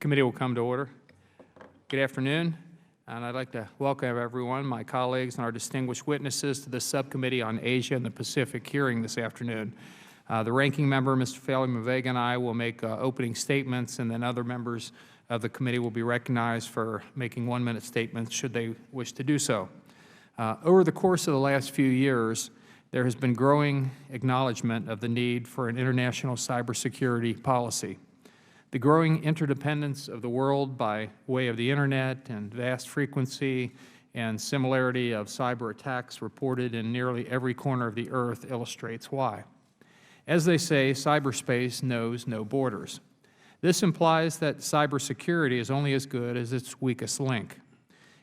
Committee will come to order. Good afternoon, and I'd like to welcome everyone, my colleagues, and our distinguished witnesses to the Subcommittee on Asia and the Pacific hearing this afternoon. The ranking member, Mr. Faley-Mavega, and I will make opening statements, and then other members of the committee will be recognized for making one-minute statements should they wish to do so. Over the course of the last few years, there has been growing acknowledgement of the need for an international cybersecurity policy. The growing interdependence of the world by way of the Internet and vast frequency and similarity of cyber attacks reported in nearly every corner of the earth illustrates why. As they say, cyberspace knows no borders. This implies that cybersecurity is only as good as its weakest link.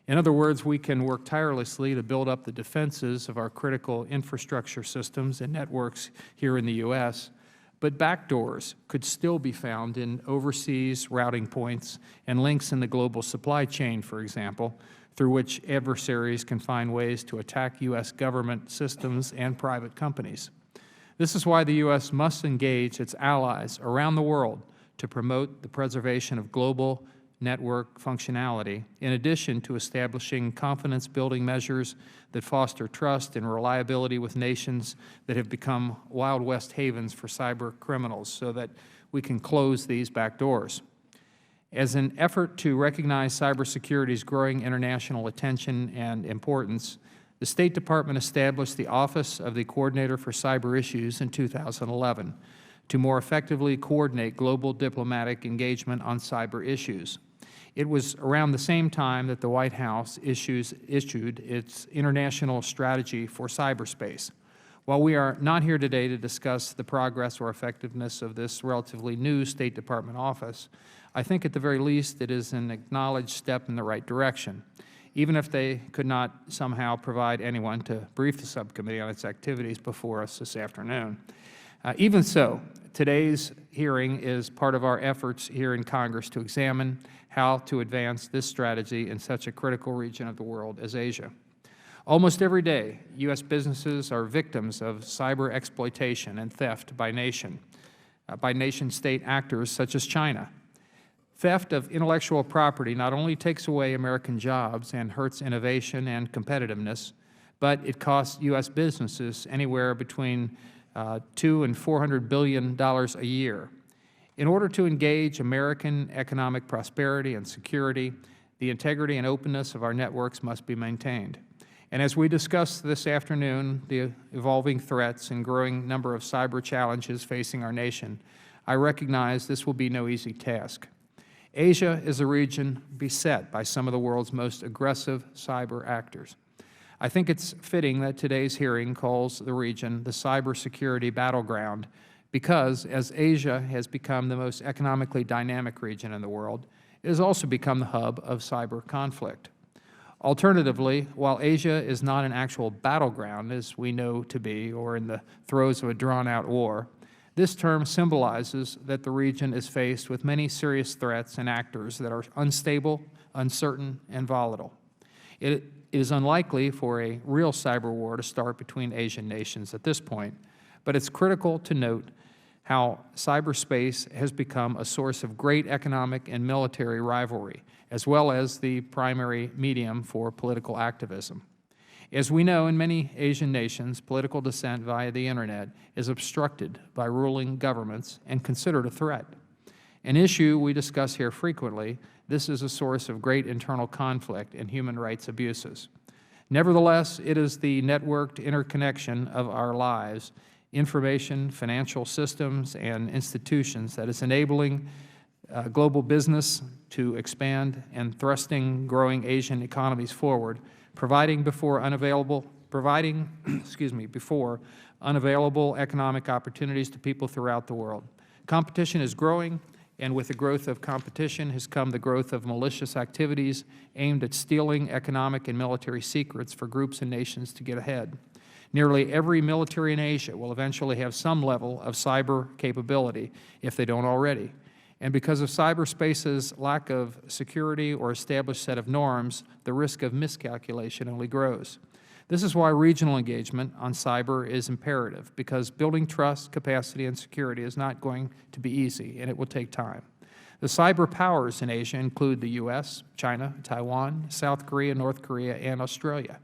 In other words, we can work tirelessly to build up the defenses of our critical infrastructure systems and networks here in the U.S., but backdoors could still be found in overseas routing points and links in the global supply chain, for example, through which adversaries can find ways to attack U.S. government systems and private companies. This is why the U.S. must engage its allies around the world to promote the preservation of global network functionality, in addition to establishing confidence-building measures that foster trust and reliability with nations that have become Wild West havens for cyber criminals so that we can close these back doors. As an effort to recognize cybersecurity's growing international attention and importance, the State Department established the Office of the Coordinator for Cyber Issues in 2011 to more effectively coordinate global diplomatic engagement on cyber issues. It was around the same time that the White House issued its international strategy for cyberspace. While we are not here today to discuss the progress or effectiveness of this relatively new State Department office, I think at the very least it is an acknowledged step in the right direction, even if they could not somehow provide anyone to brief the subcommittee on its activities before us this afternoon. Even so, today's hearing is part of our efforts here in Congress to examine how to advance this strategy in such a critical region of the world as Asia. Almost every day, U.S. businesses are victims of cyber exploitation and theft by nation-state actors such as China. Theft of intellectual property not only takes away American jobs and hurts innovation and competitiveness, but it costs U.S. businesses anywhere between $200 and $400 billion a year. In order to engage American economic prosperity and security, the integrity and openness of our networks must be maintained. And as we discuss this afternoon the evolving threats and growing number of cyber challenges facing our nation, I recognize this will be no easy task. Asia is a region beset by some of the world's most aggressive cyber actors. I think it's fitting that today's hearing calls the region the cybersecurity battleground because, as Asia has become the most economically dynamic region in the world, it has also become the hub of cyber conflict. Alternatively, while Asia is not an actual battleground, as we know to be, or in the throes of a drawn-out war, this term symbolizes that the region is faced with many serious threats and actors that are unstable, uncertain, and volatile. It is unlikely for a real cyber war to start between Asian nations at this point, but it's critical to note how cyberspace has become a source of great economic and military rivalry, as well as the primary medium for political activism. As we know, in many Asian nations, political dissent via the Internet is obstructed by ruling governments and considered a threat. An issue we discuss here frequently, this is a source of great internal conflict and human rights abuses. Nevertheless, it is the networked interconnection of our lives, information, financial systems, and institutions that is enabling global business to expand and thrusting growing Asian economies forward, providing unavailable economic opportunities to people throughout the world. Competition is growing, and with the growth of competition has come the growth of malicious activities aimed at stealing economic and military secrets for groups and nations to get ahead. Nearly every military in Asia will eventually have some level of cyber capability, if they don't already. And because of cyberspace's lack of security or established set of norms, the risk of miscalculation only grows. This is why regional engagement on cyber is imperative, because building trust, capacity, and security is not going to be easy, and it will take time. The cyber powers in Asia include the U.S., China, Taiwan, South Korea, North Korea, and Australia.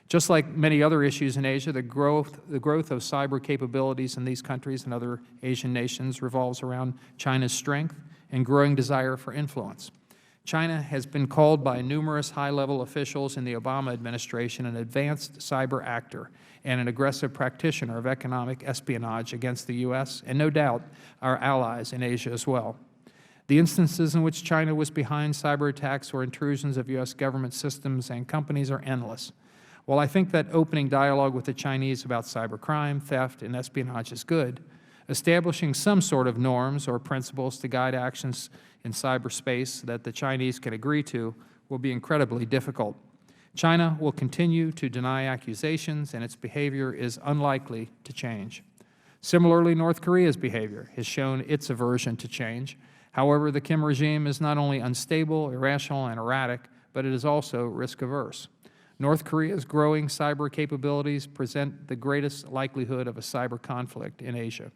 Just like many other issues in Asia, the growth of cyber capabilities in these countries and other Asian nations revolves around China's strength and growing desire for influence. China has been called by numerous high-level officials in the Obama administration an advanced cyber actor and an aggressive practitioner of economic espionage against the U.S. and, no doubt, our allies in Asia as well. The instances in which China was behind cyber attacks or intrusions of U.S. government systems and companies are endless. While I think that opening dialogue with the Chinese about cybercrime, theft, and espionage is good, establishing some sort of norms or principles to guide actions in cyberspace that the Chinese can agree to will be incredibly difficult. China will continue to deny accusations, and its behavior is unlikely to change. Similarly, North Korea's behavior has shown its aversion to change. However, the Kim regime is not only unstable, irrational, and erratic, but it is also risk-averse. North Korea's growing cyber capabilities present the greatest likelihood of a cyber conflict in Asia.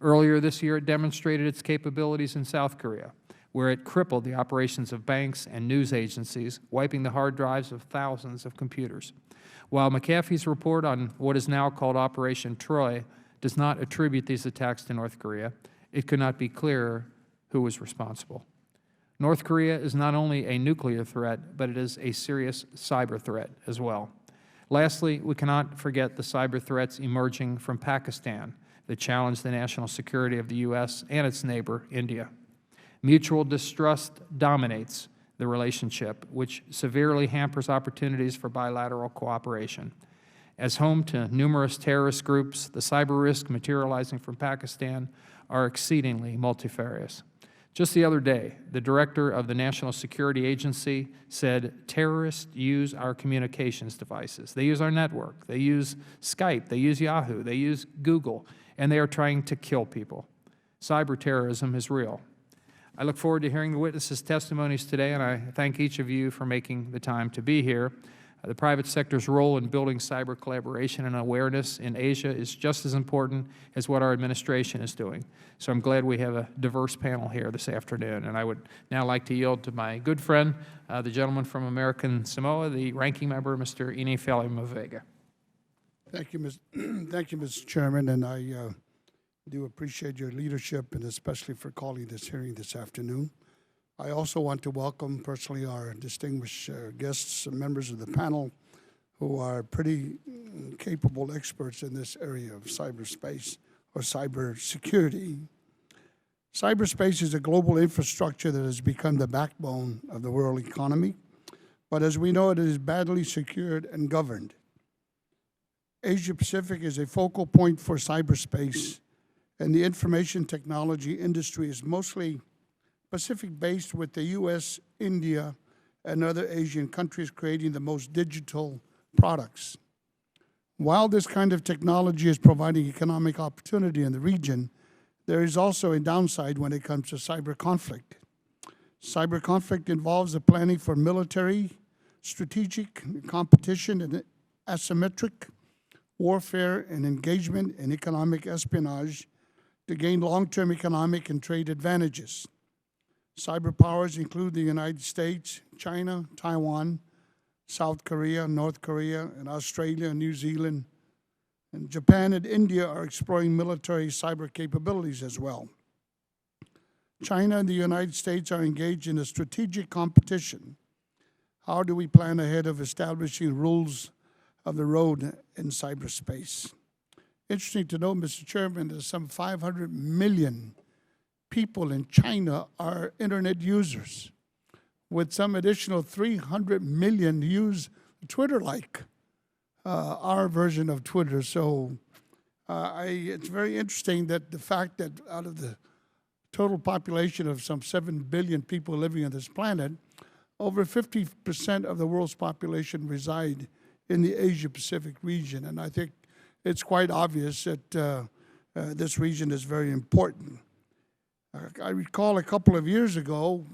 Earlier this year, it demonstrated its capabilities in South Korea, where it crippled the operations of banks and news agencies, wiping the hard drives of thousands of computers. While McAfee's report on what is now called Operation Troy does not attribute these attacks to North Korea, it could not be clearer who was responsible. North Korea is not only a nuclear threat, but it is a serious cyber threat as well. Lastly, we cannot forget the cyber threats emerging from Pakistan that challenge the national security of the U.S. and its neighbor, India. Mutual distrust dominates the relationship, which severely hampers opportunities for bilateral cooperation. As home to numerous terrorist groups, the cyber risks materializing from Pakistan are exceedingly multifarious. Just the other day, the director of the National Security Agency said terrorists use our communications devices. They use our network. They use Skype. They use Yahoo. They use Google. And they are trying to kill people. Cyber terrorism is real. I look forward to hearing the witnesses' testimonies today, and I thank each of you for making the time to be here. The private sector's role in building cyber collaboration and awareness in Asia is just as important as what our administration is doing. So I'm glad we have a diverse panel here this afternoon. And I would now like to yield to my good friend, the gentleman from American Samoa, the ranking member, Mr. Inifeali-Mavega. Thank you, Mr. Chairman, and I do appreciate your leadership, and especially for calling this hearing this afternoon. I also want to welcome personally our distinguished guests and members of the panel who are pretty capable experts in this area of cyberspace or cyber security. Cyberspace is a global infrastructure that has become the backbone of the world economy, but as we know, it is badly secured and governed. Asia Pacific is a focal point for cyberspace, and the information technology industry is mostly Pacific-based, with the U.S., India, and other Asian countries creating the most digital products. While this kind of technology is providing economic opportunity in the region, there is also a downside when it comes to cyber conflict. Cyber conflict involves the planning for military, strategic, competition, and asymmetric warfare and engagement in economic espionage to gain long-term economic and trade advantages. Cyber powers include the United States, China, Taiwan, South Korea, North Korea, and Australia, New Zealand, and Japan and India are exploring military cyber capabilities as well. China and the United States are engaged in a strategic competition. How do we plan ahead of establishing rules of the road in cyberspace? Interesting to note, Mr. Chairman, that some 500 million people in China are internet users, with some additional 300 million use Twitter-like, our version of Twitter. So it's very interesting that the fact that out of the total population of some 7 billion people living on this planet, over 50% of the world's population reside in the Asia-Pacific region. And I think it's quite obvious that this region is very important. I recall a couple of years ago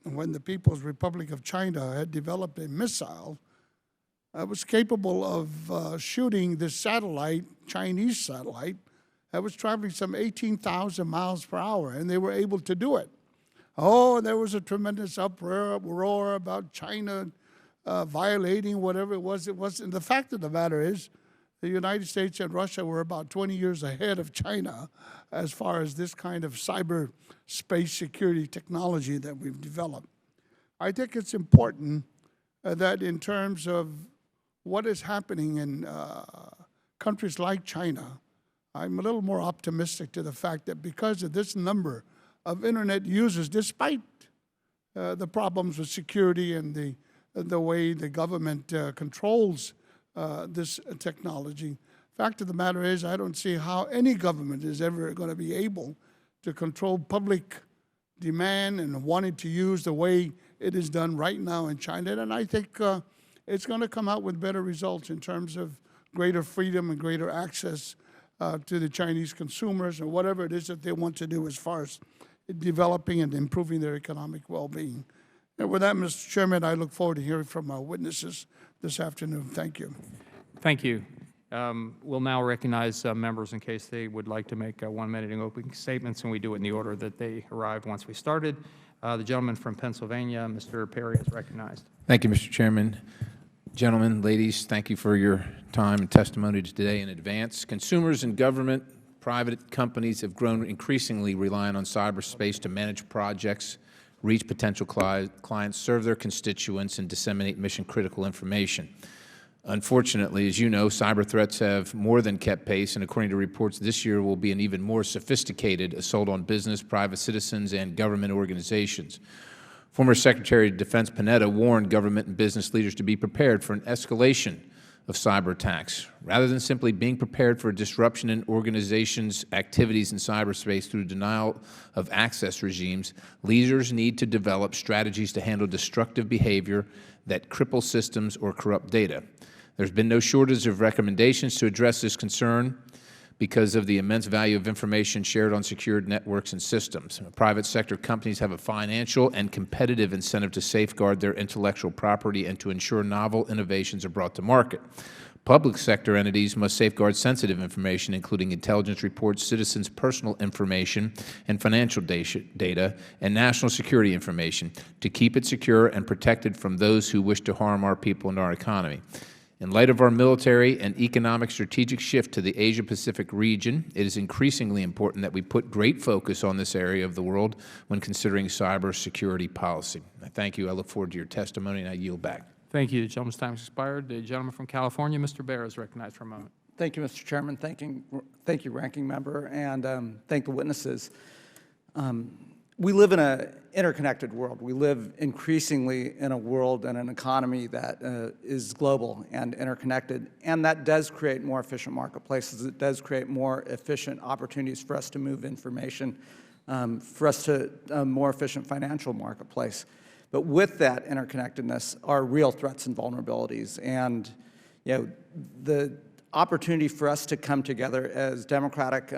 when the People's Republic of China had developed a missile that was capable of shooting this satellite, Chinese satellite, that was traveling some 18,000 miles per hour, and they were able to do it. Oh, there was a tremendous uproar about China violating whatever it was. And the fact of the matter is, the United States and Russia were about 20 years ahead of China as far as this kind of cyberspace security technology that we've developed. I think it's important that in terms of what is happening in countries like China, I'm a little more optimistic to the fact that because of this number of internet users, despite the problems with security and the way the government controls this technology, fact of the matter is I don't see how any government is ever going to be able to control public demand and wanting to use the way it is done right now in China. And I think it's going to come out with better results in terms of greater freedom and greater access to the Chinese consumers or whatever it is that they want to do as far as developing and improving their economic well-being. And with that, Mr. Chairman, I look forward to hearing from our witnesses this afternoon. Thank you. Thank you. We'll now recognize members in case they would like to make 1 minute in opening statements, and we do it in the order that they arrived once we started. The gentleman from Pennsylvania, Mr. Perry, is recognized. Thank you, Mr. Chairman. Gentlemen, ladies, thank you for your time and testimony today in advance. Consumers and government, private companies have grown increasingly reliant on cyberspace to manage projects, reach potential clients, serve their constituents, and disseminate mission-critical information. Unfortunately, as you know, cyber threats have more than kept pace, and according to reports, this year will be an even more sophisticated assault on business, private citizens, and government organizations. Former Secretary of Defense Panetta warned government and business leaders to be prepared for an escalation of cyber attacks. Rather than simply being prepared for a disruption in organizations' activities in cyberspace through denial of access regimes, leaders need to develop strategies to handle destructive behavior that cripple systems or corrupt data. There's been no shortage of recommendations to address this concern because of the immense value of information shared on secured networks and systems. Private sector companies have a financial and competitive incentive to safeguard their intellectual property and to ensure novel innovations are brought to market. Public sector entities must safeguard sensitive information, including intelligence reports, citizens' personal information, and financial data, and national security information, to keep it secure and protected from those who wish to harm our people and our economy. In light of our military and economic strategic shift to the Asia-Pacific region, it is increasingly important that we put great focus on this area of the world when considering cybersecurity policy. I thank you. I look forward to your testimony, and I yield back. Thank you. The gentleman's time has expired. The gentleman from California, Mr. Baer, is recognized for a moment. Thank you, Mr. Chairman. Thank you, Ranking Member, and thank the witnesses. We live in an interconnected world. We live increasingly in a world and an economy that is global and interconnected, and that does create more efficient marketplaces. It does create more efficient opportunities for us to move information, for us to a more efficient financial marketplace. But with that interconnectedness are real threats and vulnerabilities, and the opportunity for us to come together as democratic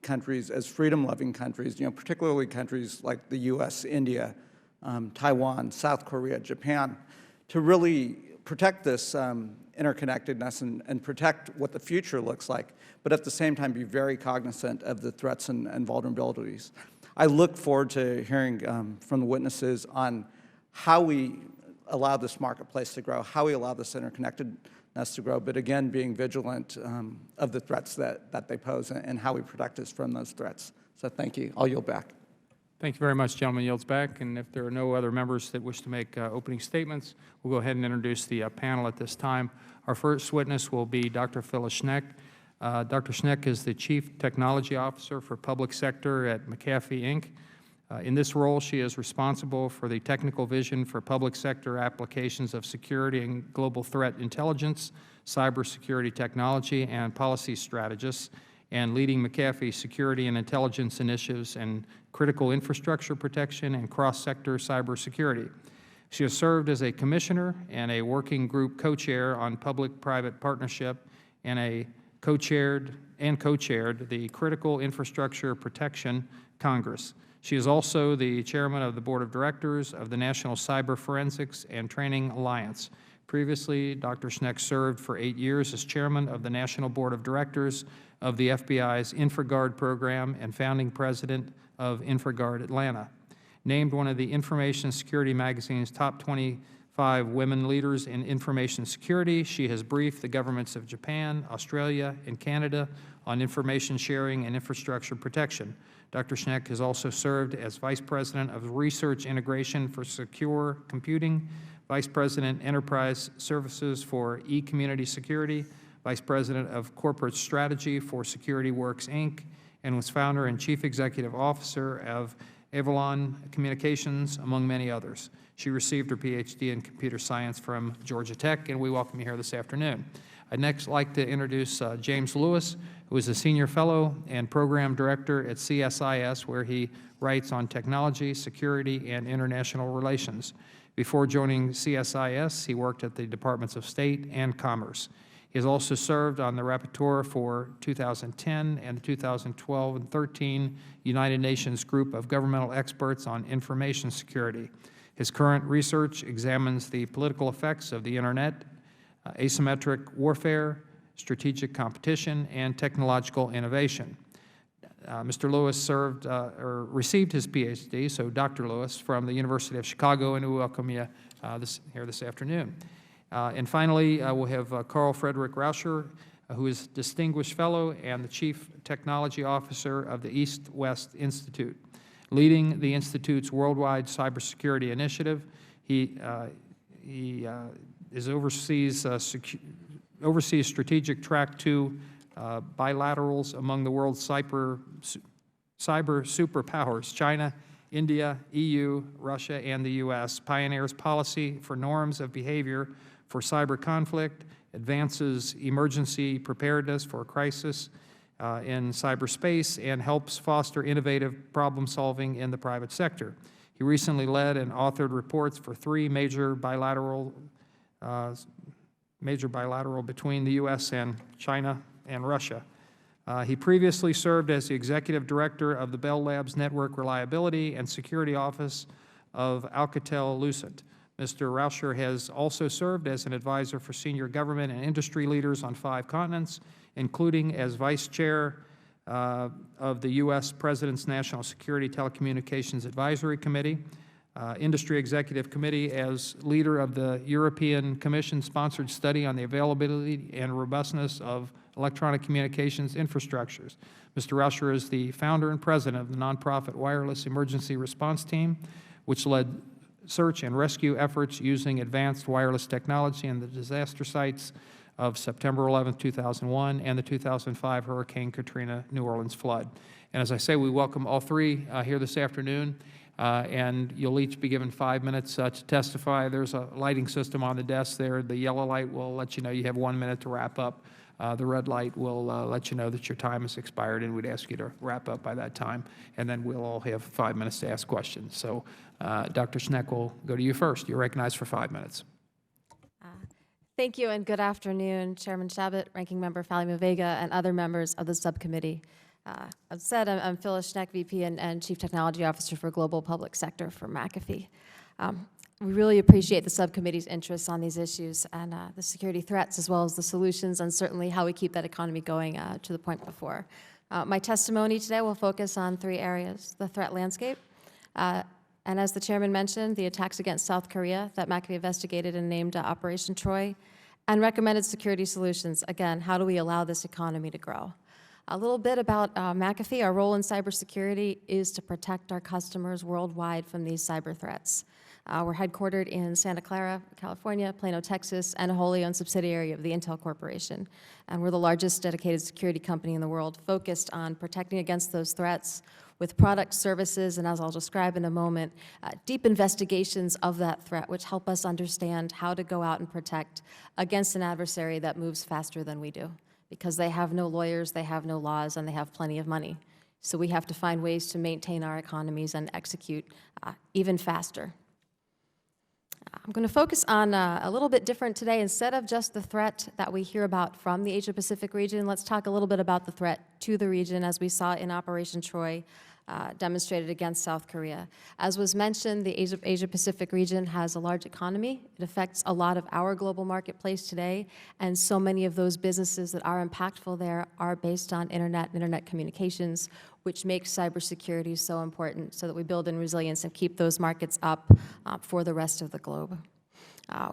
countries, as freedom-loving countries, particularly countries like the U.S., India, Taiwan, South Korea, Japan, to really protect this interconnectedness and protect what the future looks like, but at the same time be very cognizant of the threats and vulnerabilities. I look forward to hearing from the witnesses on how we allow this marketplace to grow, how we allow this interconnectedness to grow, but again, being vigilant of the threats that they pose and how we protect us from those threats. So thank you. I'll yield back. Thank you very much. Gentleman yields back. And if there are no other members that wish to make opening statements, we'll go ahead and introduce the panel at this time. Our first witness will be Dr. Phyllis Schneck. Dr. Schneck is the Chief Technology Officer for Public Sector at McAfee, Inc. In this role, she is responsible for the technical vision for public sector applications of security and global threat intelligence, cybersecurity technology, and policy strategists, and leading McAfee security and intelligence initiatives and critical infrastructure protection and cross-sector cybersecurity. She has served as a commissioner and a working group co-chair on public-private partnership and co-chaired the Critical Infrastructure Protection Congress. She is also the chairman of the board of directors of the National Cyber Forensics and Training Alliance. Previously, Dr. Schneck served for 8 years as chairman of the National Board of Directors of the FBI's InfraGard program and founding president of InfraGard Atlanta. Named one of the Information Security Magazine's top 25 women leaders in information security, she has briefed the governments of Japan, Australia, and Canada on information sharing and infrastructure protection. Dr. Schneck has also served as Vice President of Research Integration for Secure Computing, Vice President Enterprise Services for E-Community Security, Vice President of Corporate Strategy for SecurityWorks, Inc., and was founder and Chief Executive Officer of Avalon Communications, among many others. She received her Ph.D. in computer science from Georgia Tech, and we welcome you here this afternoon. I'd next like to introduce James Lewis, who is a senior fellow and program director at CSIS, where he writes on technology, security, and international relations. Before joining CSIS, he worked at the Departments of State and Commerce. He has also served on the rapporteur for 2010 and the 2012 and 13 United Nations Group of Governmental Experts on Information Security. His current research examines the political effects of the Internet, asymmetric warfare, strategic competition, and technological innovation. Mr. Lewis served or received his Ph.D., so Dr. Lewis, from the University of Chicago, and we welcome you here this afternoon. And finally, we'll have Carl Frederick Rauscher, who is Distinguished Fellow and the Chief Technology Officer of the East-West Institute. Leading the Institute's worldwide cybersecurity initiative, he oversees strategic Track 2 bilaterals among the world's cyber superpowers, China, India, EU, Russia, and the U.S., pioneers policy for norms of behavior for cyber conflict, advances emergency preparedness for crisis in cyberspace, and helps foster innovative problem solving in the private sector. He recently led and authored reports for 3 major bilateral between the U.S. and China and Russia. He previously served as the executive director of the Bell Labs Network Reliability and Security Office of Alcatel-Lucent. Mr. Rauscher has also served as an advisor for senior government and industry leaders on 5 continents, including as vice chair of the U.S. President's National Security Telecommunications Advisory Committee, Industry Executive Committee, as leader of the European Commission-sponsored study on the availability and robustness of electronic communications infrastructures. Mr. Rauscher is the founder and president of the nonprofit Wireless Emergency Response Team, which led search and rescue efforts using advanced wireless technology in the disaster sites of September 11, 2001, and the 2005 Hurricane Katrina New Orleans flood. And as I say, we welcome all 3 here this afternoon, and you'll each be given 5 minutes to testify. There's a lighting system on the desk there. The yellow light will let you know you have 1 minute to wrap up. The red light will let you know that your time has expired, and we'd ask you to wrap up by that time, and then we'll all have 5 minutes to ask questions. So Dr. Schneck, will go to you first. You're recognized for 5 minutes. Thank you, and good afternoon, Chairman Chabot, Ranking Member Falley-Vega, and other members of the subcommittee. As said, I'm Phyllis Schneck, VP and Chief Technology Officer for Global Public Sector for McAfee. We really appreciate the subcommittee's interest on these issues and the security threats, as well as the solutions, and certainly how we keep that economy going to the point before. My testimony today will focus on 3 areas: the threat landscape, and as the chairman mentioned, the attacks against South Korea that McAfee investigated and named Operation Troy, and recommended security solutions. Again, how do we allow this economy to grow? A little bit about McAfee. Our role in cybersecurity is to protect our customers worldwide from these cyber threats. We're headquartered in Santa Clara, California, Plano, Texas, and a wholly owned subsidiary of the Intel Corporation. And we're the largest dedicated security company in the world, focused on protecting against those threats with product, services, and as I'll describe in a moment, deep investigations of that threat, which help us understand how to go out and protect against an adversary that moves faster than we do, because they have no lawyers, they have no laws, and they have plenty of money. So we have to find ways to maintain our economies and execute even faster. I'm going to focus on a little bit different today. Instead of just the threat that we hear about from the Asia-Pacific region, let's talk a little bit about the threat to the region, as we saw in Operation Troy, demonstrated against South Korea. As was mentioned, the Asia-Pacific region has a large economy. It affects a lot of our global marketplace today, and so many of those businesses that are impactful there are based on internet and internet communications, which makes cybersecurity so important so that we build in resilience and keep those markets up for the rest of the globe.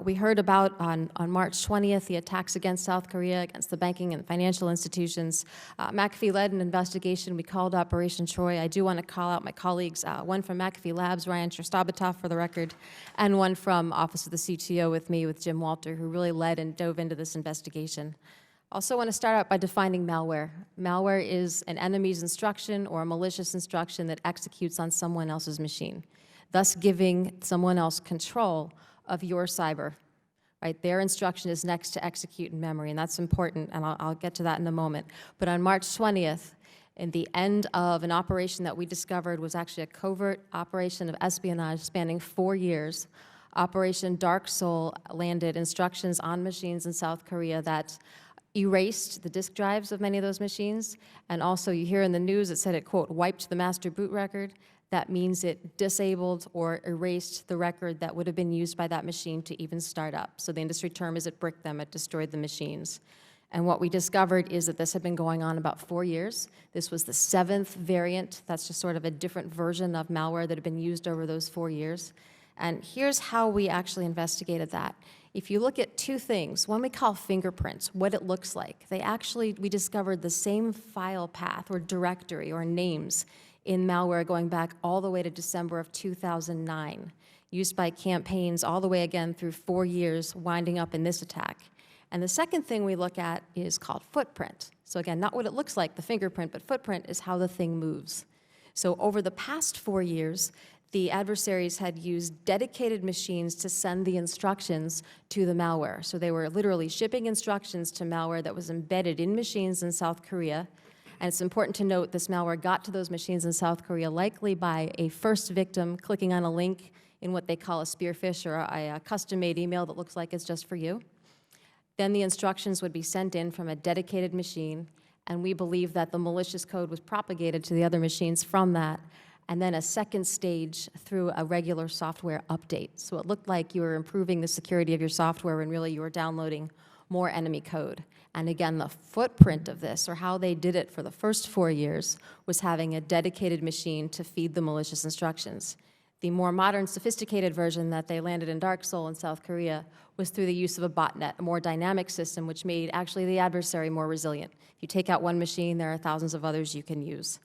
We heard about, on March 20th, the attacks against South Korea, against the banking and financial institutions. McAfee led an investigation. We called Operation Troy. I do want to call out my colleagues, one from McAfee Labs, Ryan Sherstobatoff, for the record, and one from Office of the CTO with me, with Jim Walter, who really led and dove into this investigation. Also want to start out by defining malware. Malware is an enemy's instruction or a malicious instruction that executes on someone else's machine, thus giving someone else control of your cyber, right? Their instruction is next to execute in memory, and that's important, and I'll get to that in a moment. But on March 20th, in the end of an operation that we discovered was actually a covert operation of espionage spanning 4 years, Operation Dark Soul landed instructions on machines in South Korea that erased the disk drives of many of those machines, and also you hear in the news it said it, quote, wiped the master boot record. That means it disabled or erased the record that would have been used by that machine to even start up. So the industry term is it bricked them, it destroyed the machines. And what we discovered is that this had been going on about 4 years. This was the 7th variant. That's just sort of a different version of malware that had been used over those 4 years. And here's how we actually investigated that. If you look at two things, one we call fingerprints, what it looks like. We discovered the same file path or directory or names in malware going back all the way to December of 2009, used by campaigns all the way again through 4 years, winding up in this attack. And the second thing we look at is called footprint. So again, not what it looks like, the fingerprint, but footprint is how the thing moves. So over the past 4 years, the adversaries had used dedicated machines to send the instructions to the malware. So they were literally shipping instructions to malware that was embedded in machines in South Korea. And it's important to note this malware got to those machines in South Korea likely by a first victim clicking on a link in what they call a spearfish or a custom-made email that looks like it's just for you. Then the instructions would be sent in from a dedicated machine, and we believe that the malicious code was propagated to the other machines from that, and then a second stage through a regular software update. So it looked like you were improving the security of your software when really you were downloading more enemy code. And again, the footprint of this, or how they did it for the first 4 years, was having a dedicated machine to feed the malicious instructions. The more modern, sophisticated version that they landed in Dark Soul in South Korea was through the use of a botnet, a more dynamic system, which made actually the adversary more resilient. If you take out one machine, there are thousands of others you can use.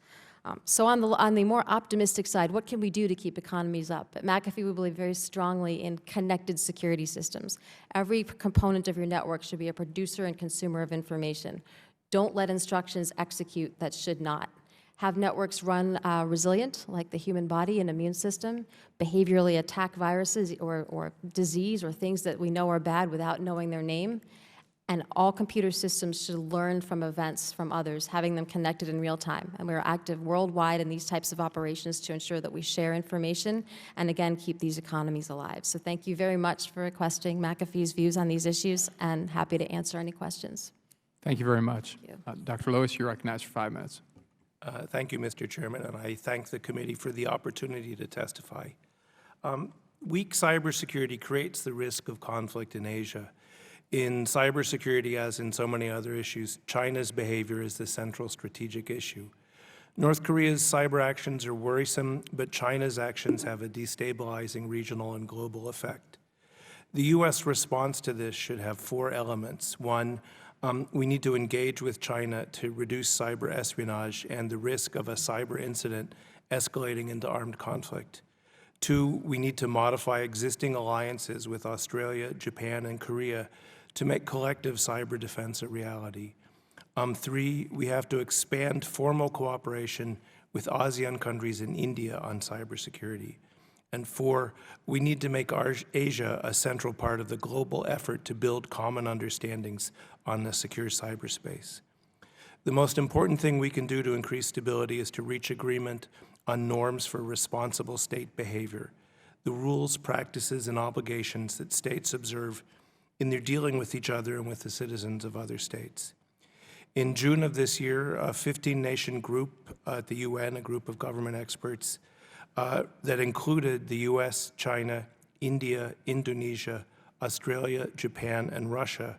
So on the more optimistic side, what can we do to keep economies up? At McAfee, we believe very strongly in connected security systems. Every component of your network should be a producer and consumer of information. Don't let instructions execute that should not. Have networks run resilient, like the human body and immune system, behaviorally attack viruses or disease or things that we know are bad without knowing their name. And all computer systems should learn from events from others, having them connected in real time. And we're active worldwide in these types of operations to ensure that we share information and, again, keep these economies alive. So thank you very much for requesting McAfee's views on these issues, and happy to answer any questions. Thank you very much. Thank you. Dr. Lewis, you're recognized for 5 minutes. Thank you, Mr. Chairman, and I thank the committee for the opportunity to testify. Weak cybersecurity creates the risk of conflict in Asia. In cybersecurity, as in so many other issues, China's behavior is the central strategic issue. North Korea's cyber actions are worrisome, but China's actions have a destabilizing regional and global effect. The U.S. response to this should have 4 elements. 1, we need to engage with China to reduce cyber espionage and the risk of a cyber incident escalating into armed conflict. 2, we need to modify existing alliances with Australia, Japan, and Korea to make collective cyber defense a reality. 3, we have to expand formal cooperation with ASEAN countries and India on cybersecurity. And 4, we need to make Asia a central part of the global effort to build common understandings on the secure cyberspace. The most important thing we can do to increase stability is to reach agreement on norms for responsible state behavior, the rules, practices, and obligations that states observe in their dealing with each other and with the citizens of other states. In June of this year, a 15-nation group at the UN, a group of government experts that included the US, China, India, Indonesia, Australia, Japan, and Russia,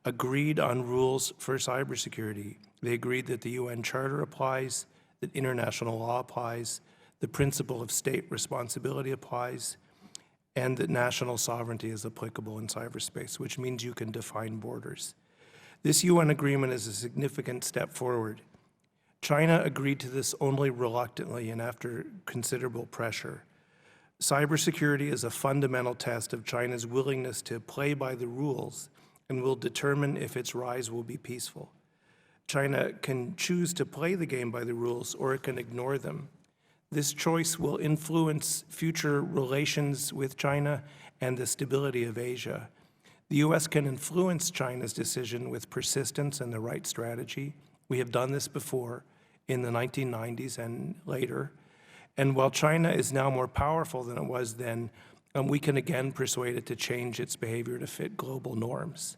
agreed on rules for cybersecurity. They agreed that the UN Charter applies, that international law applies, the principle of state responsibility applies, and that national sovereignty is applicable in cyberspace, which means you can define borders. This UN agreement is a significant step forward. China agreed to this only reluctantly and after considerable pressure. Cybersecurity is a fundamental test of China's willingness to play by the rules and will determine if its rise will be peaceful. China can choose to play the game by the rules, or it can ignore them. This choice will influence future relations with China and the stability of Asia. The U.S. can influence China's decision with persistence and the right strategy. We have done this before in the 1990s and later. And while China is now more powerful than it was then, we can again persuade it to change its behavior to fit global norms.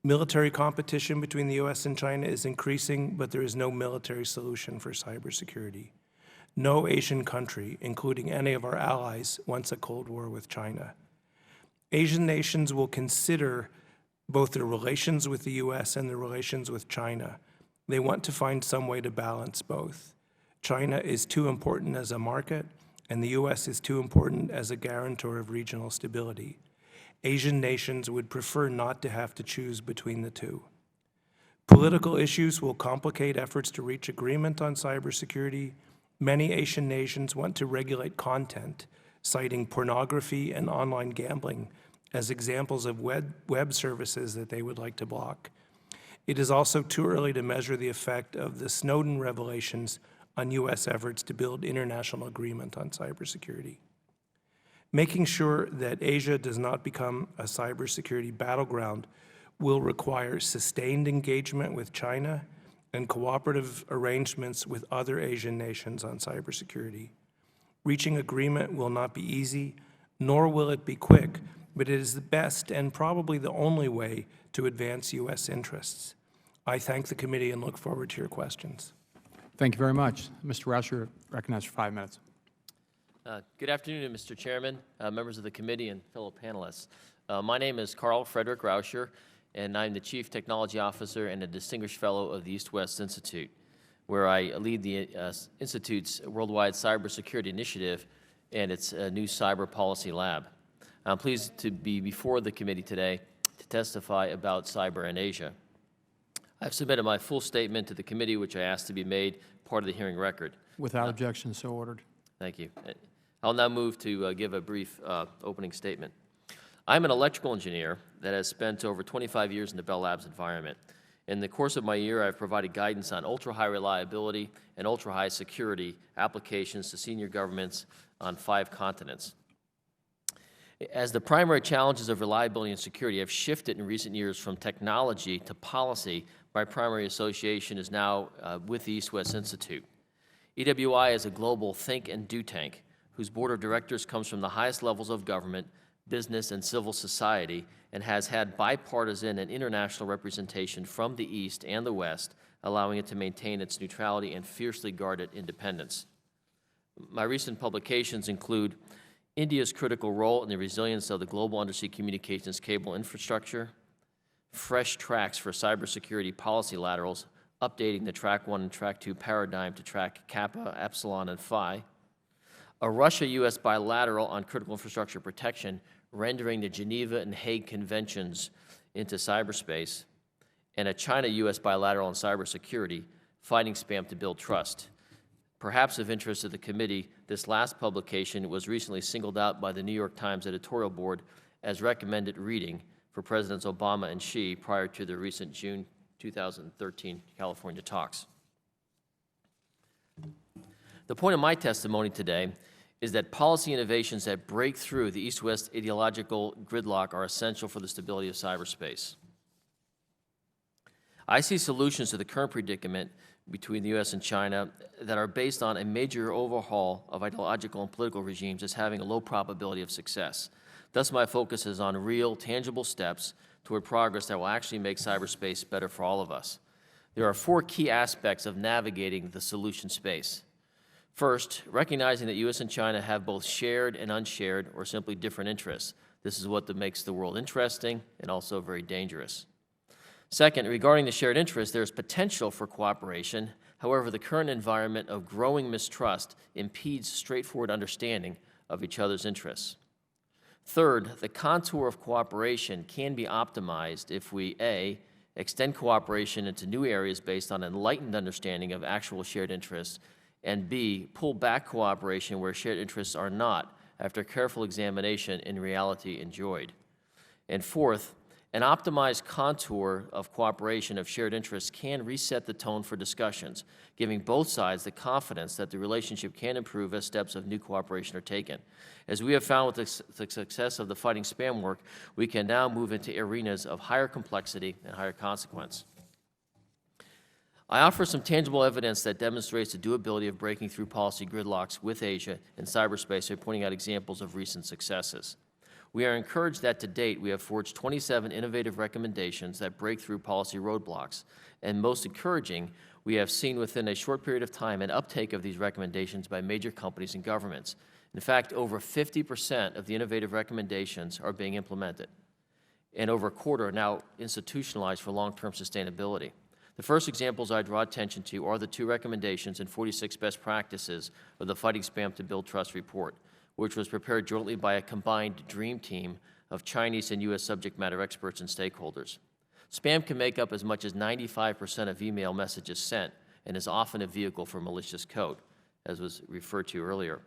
Military competition between the U.S. and China is increasing, but there is no military solution for cybersecurity. No Asian country, including any of our allies, wants a Cold War with China. Asian nations will consider both their relations with the U.S. and their relations with China. They want to find some way to balance both. China is too important as a market, and the U.S. is too important as a guarantor of regional stability. Asian nations would prefer not to have to choose between the two. Political issues will complicate efforts to reach agreement on cybersecurity. Many Asian nations want to regulate content, citing pornography and online gambling as examples of web services that they would like to block. It is also too early to measure the effect of the Snowden revelations on U.S. efforts to build international agreement on cybersecurity. Making sure that Asia does not become a cybersecurity battleground will require sustained engagement with China and cooperative arrangements with other Asian nations on cybersecurity. Reaching agreement will not be easy, nor will it be quick, but it is the best and probably the only way to advance U.S. interests. I thank the committee and look forward to your questions. Thank you very much. Mr. Roush, you're recognized for 5 minutes. Good afternoon, Mr. Chairman, members of the committee, and fellow panelists. My name is Carl Frederick Rauscher, and I'm the Chief Technology Officer and a Distinguished Fellow of the East-West Institute, where I lead the Institute's Worldwide Cybersecurity Initiative and its new Cyber Policy Lab. I'm pleased to be before the committee today to testify about cyber in Asia. I've submitted my full statement to the committee, which I asked to be made part of the hearing record. Without objection, so ordered. Thank you. I'll now move to give a brief opening statement. I'm an electrical engineer that has spent over 25 years in the Bell Labs environment. In the course of my year, I've provided guidance on ultra-high reliability and ultra-high security applications to senior governments on 5 continents. As the primary challenges of reliability and security have shifted in recent years from technology to policy, my primary association is now with the East-West Institute. EWI is a global think and do tank whose board of directors comes from the highest levels of government, business, and civil society, and has had bipartisan and international representation from the East and the West, allowing it to maintain its neutrality and fiercely guarded independence. My recent publications include India's critical role in the resilience of the global undersea communications cable infrastructure, fresh tracks for cybersecurity policy laterals, updating the Track 1 and Track 2 paradigm to track Kappa, Epsilon, and Phi, a Russia-U.S. bilateral on critical infrastructure protection, rendering the Geneva and Hague Conventions into cyberspace, and a China-U.S. bilateral on cybersecurity, fighting spam to build trust. Perhaps of interest to the committee, this last publication was recently singled out by the New York Times editorial board as recommended reading for Presidents Obama and Xi prior to the recent June 2013 California talks. The point of my testimony today is that policy innovations that break through the East-West ideological gridlock are essential for the stability of cyberspace. I see solutions to the current predicament between the U.S. and China that are based on a major overhaul of ideological and political regimes as having a low probability of success. Thus, my focus is on real, tangible steps toward progress that will actually make cyberspace better for all of us. There are 4 key aspects of navigating the solution space. First, recognizing that U.S. and China have both shared and unshared, or simply different interests. This is what makes the world interesting and also very dangerous. Second, regarding the shared interest, there is potential for cooperation. However, the current environment of growing mistrust impedes straightforward understanding of each other's interests. Third, the contour of cooperation can be optimized if we, A, extend cooperation into new areas based on enlightened understanding of actual shared interests, and B, pull back cooperation where shared interests are not, after careful examination in reality enjoyed. And fourth, an optimized contour of cooperation of shared interests can reset the tone for discussions, giving both sides the confidence that the relationship can improve as steps of new cooperation are taken. As we have found with the success of the fighting spam work, we can now move into arenas of higher complexity and higher consequence. I offer some tangible evidence that demonstrates the doability of breaking through policy gridlocks with Asia in cyberspace by pointing out examples of recent successes. We are encouraged that to date we have forged 27 innovative recommendations that break through policy roadblocks, and most encouraging, we have seen within a short period of time an uptake of these recommendations by major companies and governments. In fact, over 50% of the innovative recommendations are being implemented, and over a quarter are now institutionalized for long-term sustainability. The first examples I draw attention to are the 2 recommendations and 46 best practices of the Fighting Spam to Build Trust report, which was prepared jointly by a combined dream team of Chinese and U.S. subject matter experts and stakeholders. Spam can make up as much as 95% of email messages sent and is often a vehicle for malicious code, as was referred to earlier.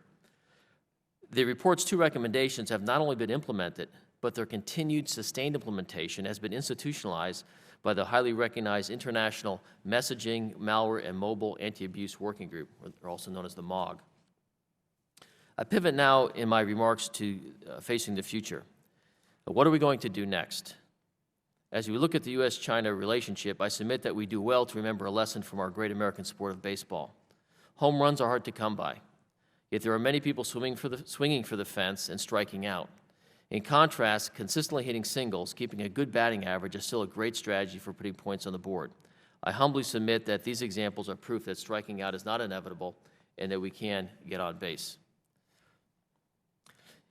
The report's 2 recommendations have not only been implemented, but their continued sustained implementation has been institutionalized by the highly recognized International Messaging, Malware, and Mobile Anti-Abuse Working Group, or also known as the MOG. I pivot now in my remarks to facing the future. What are we going to do next? As we look at the U.S.-China relationship, I submit that we do well to remember a lesson from our great American sport of baseball. Home runs are hard to come by, yet there are many people swinging for the fence and striking out. In contrast, consistently hitting singles, keeping a good batting average is still a great strategy for putting points on the board. I humbly submit that these examples are proof that striking out is not inevitable and that we can get on base.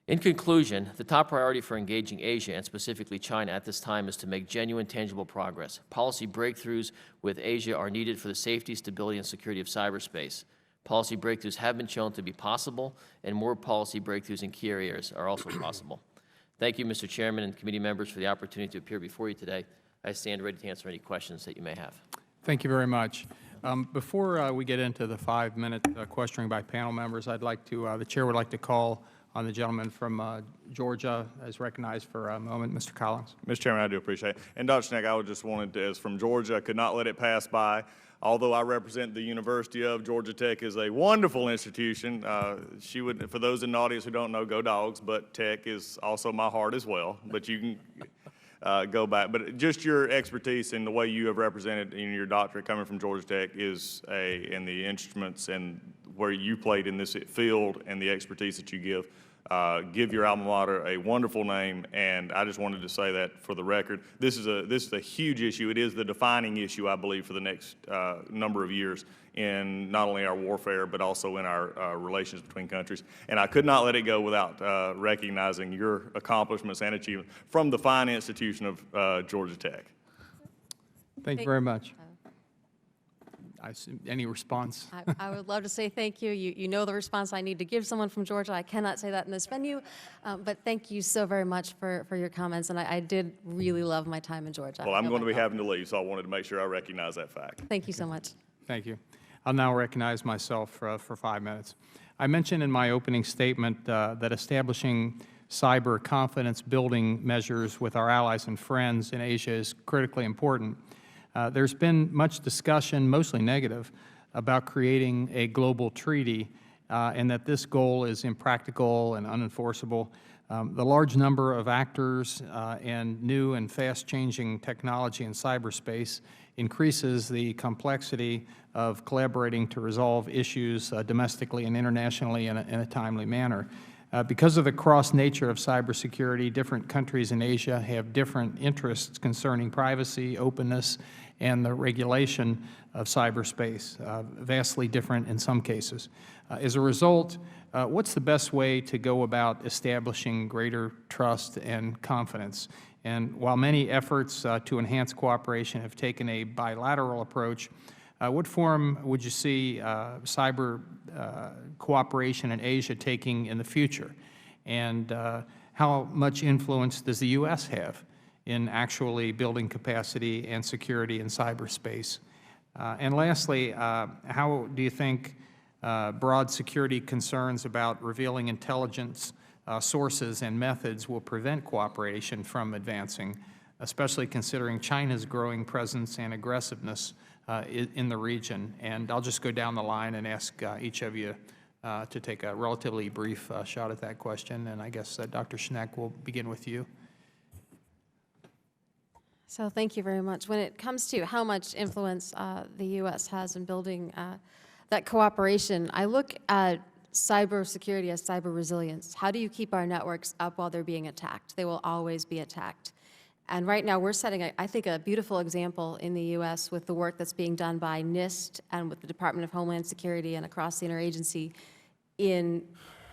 In conclusion, the top priority for engaging Asia, and specifically China at this time, is to make genuine, tangible progress. Policy breakthroughs with Asia are needed for the safety, stability, and security of cyberspace. Policy breakthroughs have been shown to be possible, and more policy breakthroughs in key areas are also possible. Thank you, Mr. Chairman and committee members, for the opportunity to appear before you today. I stand ready to answer any questions that you may have. Thank you very much. Before we get into the 5-minute questioning by panel members, I'd like to, the Chair would like to call on the gentleman from Georgia as recognized for a moment, Mr. Collins. Mr. Chairman, I do appreciate it. And Dr. Schneck, I just wanted to, as from Georgia, I could not let it pass by. Although I represent the University of Georgia Tech is a wonderful institution. She would, for those in the audience who don't know, go Dogs, but Tech is also my heart as well. But you can go back. But just your expertise and the way you have represented in your doctorate coming from Georgia Tech is and the instruments and where you played in this field and the expertise that you give your alma mater a wonderful name, and I just wanted to say that for the record. This is a huge issue. It is the defining issue, I believe, for the next number of years in not only our warfare but also in our relations between countries. And I could not let it go without recognizing your accomplishments and achievements from the fine institution of Georgia Tech. Thank you very much. Any response? I would love to say thank you. You know the response I need to give someone from Georgia. I cannot say that in this venue, but thank you so very much for your comments, and I did really love my time in Georgia. Well, I'm going to be having to leave, so I wanted to make sure I recognize that fact. Thank you so much. Thank you. I'll now recognize myself for 5 minutes. I mentioned in my opening statement that establishing cyber confidence building measures with our allies and friends in Asia is critically important. There's been much discussion, mostly negative, about creating a global treaty and that this goal is impractical and unenforceable. The large number of actors and new and fast-changing technology in cyberspace increases the complexity of collaborating to resolve issues domestically and internationally in a timely manner. Because of the cross nature of cybersecurity, different countries in Asia have different interests concerning privacy, openness, and the regulation of cyberspace, vastly different in some cases. As a result, what's the best way to go about establishing greater trust and confidence? And while many efforts to enhance cooperation have taken a bilateral approach, what form would you see cyber cooperation in Asia taking in the future? And how much influence does the U.S. have in actually building capacity and security in cyberspace? And lastly, how do you think broad security concerns about revealing intelligence sources and methods will prevent cooperation from advancing, especially considering China's growing presence and aggressiveness in the region? And I'll just go down the line and ask each of you to take a relatively brief shot at that question. And I guess Dr. Schneck, will begin with you. So thank you very much. When it comes to how much influence the U.S. has in building that cooperation, I look at cybersecurity as cyber resilience. How do you keep our networks up while they're being attacked? They will always be attacked. And right now we're setting, I think, a beautiful example in the U.S. with the work that's being done by NIST and with the Department of Homeland Security and across the interagency in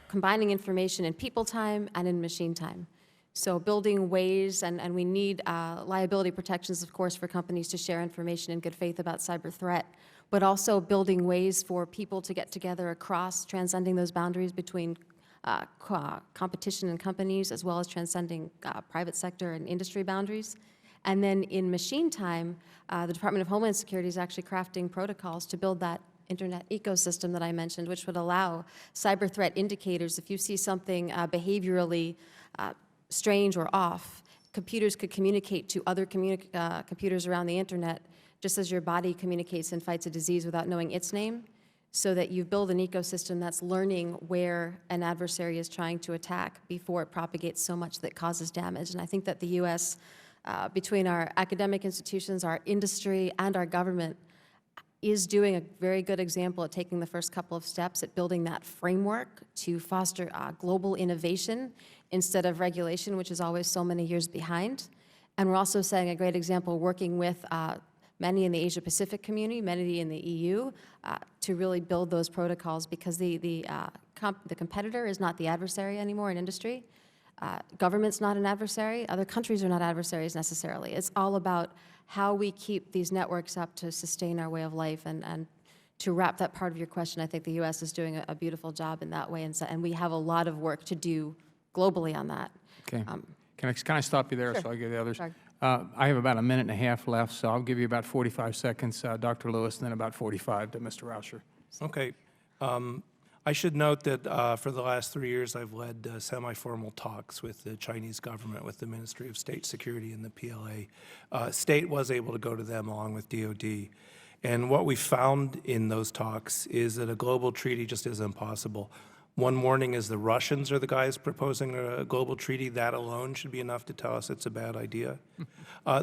combining information in people time and in machine time. So building ways, and we need liability protections, of course, for companies to share information in good faith about cyber threat, but also building ways for people to get together across, transcending those boundaries between competition and companies, as well as transcending private sector and industry boundaries. And then in machine time, the Department of Homeland Security is actually crafting protocols to build that internet ecosystem that I mentioned, which would allow cyber threat indicators. If you see something behaviorally strange or off, computers could communicate to other computers around the internet, just as your body communicates and fights a disease without knowing its name, so that you build an ecosystem that's learning where an adversary is trying to attack before it propagates so much that it causes damage. And I think that the U.S., between our academic institutions, our industry, and our government, is doing a very good example at taking the first couple of steps at building that framework to foster global innovation instead of regulation, which is always so many years behind. And we're also setting a great example working with many in the Asia-Pacific community, many in the EU, to really build those protocols, because the competitor is not the adversary anymore in industry. Government's not an adversary. Other countries are not adversaries necessarily. It's all about how we keep these networks up to sustain our way of life. And to wrap that part of your question, I think the U.S. is doing a beautiful job in that way, and we have a lot of work to do globally on that. Okay. Can I stop you there? Sure. So I'll give the others? Sorry. I have about a minute and a half left, so I'll give you about 45 seconds, Dr. Lewis, and then about 45 to Mr. Rauscher. Okay. I should note that for the last 3 years, I've led semi-formal talks with the Chinese government, with the Ministry of State Security and the PLA. State was able to go to them along with DOD. And what we found in those talks is that a global treaty just isn't possible. One warning is the Russians are the guys proposing a global treaty. That alone should be enough to tell us it's a bad idea.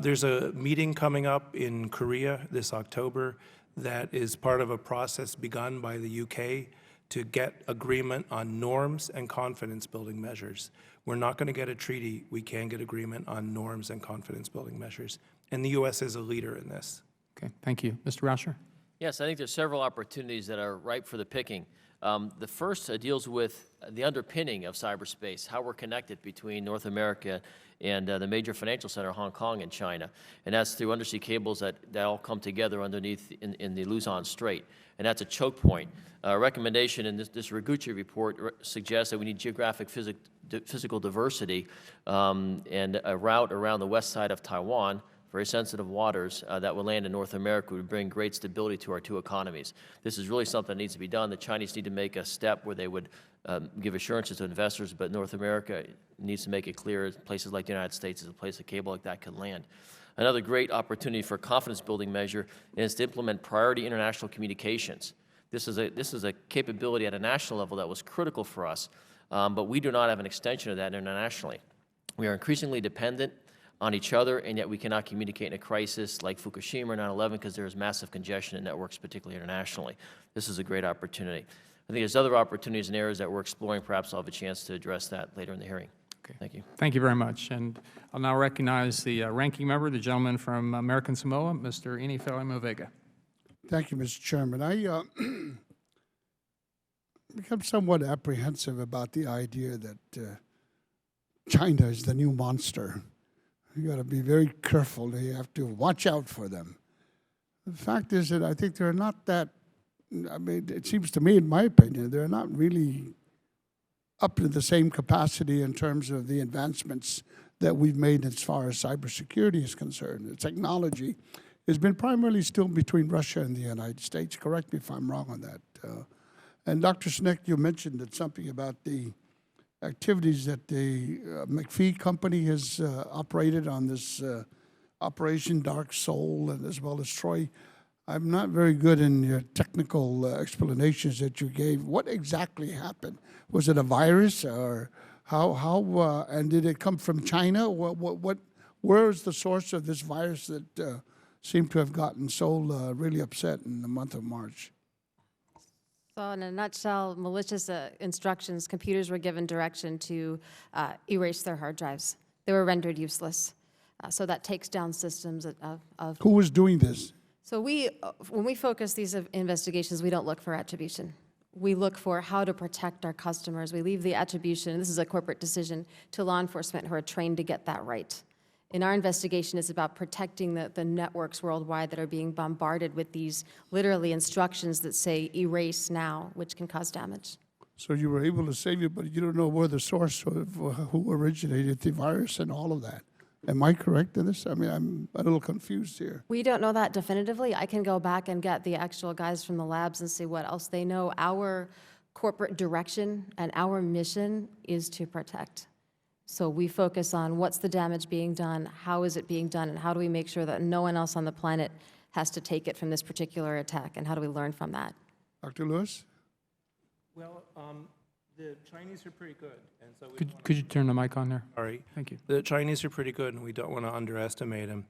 There's a meeting coming up in Korea this October that is part of a process begun by the UK to get agreement on norms and confidence-building measures. We're not going to get a treaty. We can get agreement on norms and confidence-building measures. And the U.S. is a leader in this. Okay, thank you. Mr. Rauscher? Yes, I think there's several opportunities that are ripe for the picking. The first deals with the underpinning of cyberspace, how we're connected between North America and the major financial center, Hong Kong, and China. And that's through undersea cables that all come together underneath in the Luzon Strait. And that's a choke point. A recommendation in this Riguchi report suggests that we need geographic physical diversity and a route around the west side of Taiwan, very sensitive waters, that would land in North America would bring great stability to our two economies. This is really something that needs to be done. The Chinese need to make a step where they would give assurances to investors, but North America needs to make it clear places like the United States is a place a cable like that could land. Another great opportunity for a confidence-building measure is to implement priority international communications. This is a capability at a national level that was critical for us, but we do not have an extension of that internationally. We are increasingly dependent on each other, and yet we cannot communicate in a crisis like Fukushima or 9/11 because there is massive congestion in networks, particularly internationally. This is a great opportunity. I think there's other opportunities and areas that we're exploring. Perhaps I'll have a chance to address that later in the hearing. Okay. Thank you. Thank you very much. And I'll now recognize the ranking member, the gentleman from American Samoa, Mr. Ini Faleomavega. Thank you, Mr. Chairman. I become somewhat apprehensive about the idea that China is the new monster. You got to be very careful. You have to watch out for them. The fact is that I think they're not that, I mean, it seems to me, in my opinion, they're not really up to the same capacity in terms of the advancements that we've made as far as cybersecurity is concerned. The technology has been primarily still between Russia and the United States. Correct me if I'm wrong on that. And Dr. Sneck, you mentioned that something about the activities that the McPhee company has operated on this Operation Dark Soul, and as well as Troy. I'm not very good in your technical explanations that you gave. What exactly happened? Was it a virus, or how and did it come from China? Where is the source of this virus that seemed to have gotten Seoul really upset in the month of March? So in a nutshell, malicious instructions, computers were given direction to erase their hard drives. They were rendered useless. So that takes down systems of. Who was doing this? So when we focus these investigations, we don't look for attribution. We look for how to protect our customers. We leave the attribution, and this is a corporate decision, to law enforcement who are trained to get that right. In our investigation, it's about protecting the networks worldwide that are being bombarded with these literally instructions that say erase now, which can cause damage. So you were able to save it, but you don't know where the source of who originated the virus and all of that. Am I correct in this? I mean, I'm a little confused here. We don't know that definitively. I can go back and get the actual guys from the labs and see what else they know. Our corporate direction and our mission is to protect. So we focus on what's the damage being done, how is it being done, and how do we make sure that no one else on the planet has to take it from this particular attack, and how do we learn from that? Dr. Lewis? Well, the Chinese are pretty good, and so Could you turn the mic on there? sorry. Thank you. The Chinese are pretty good, and we don't want to underestimate them.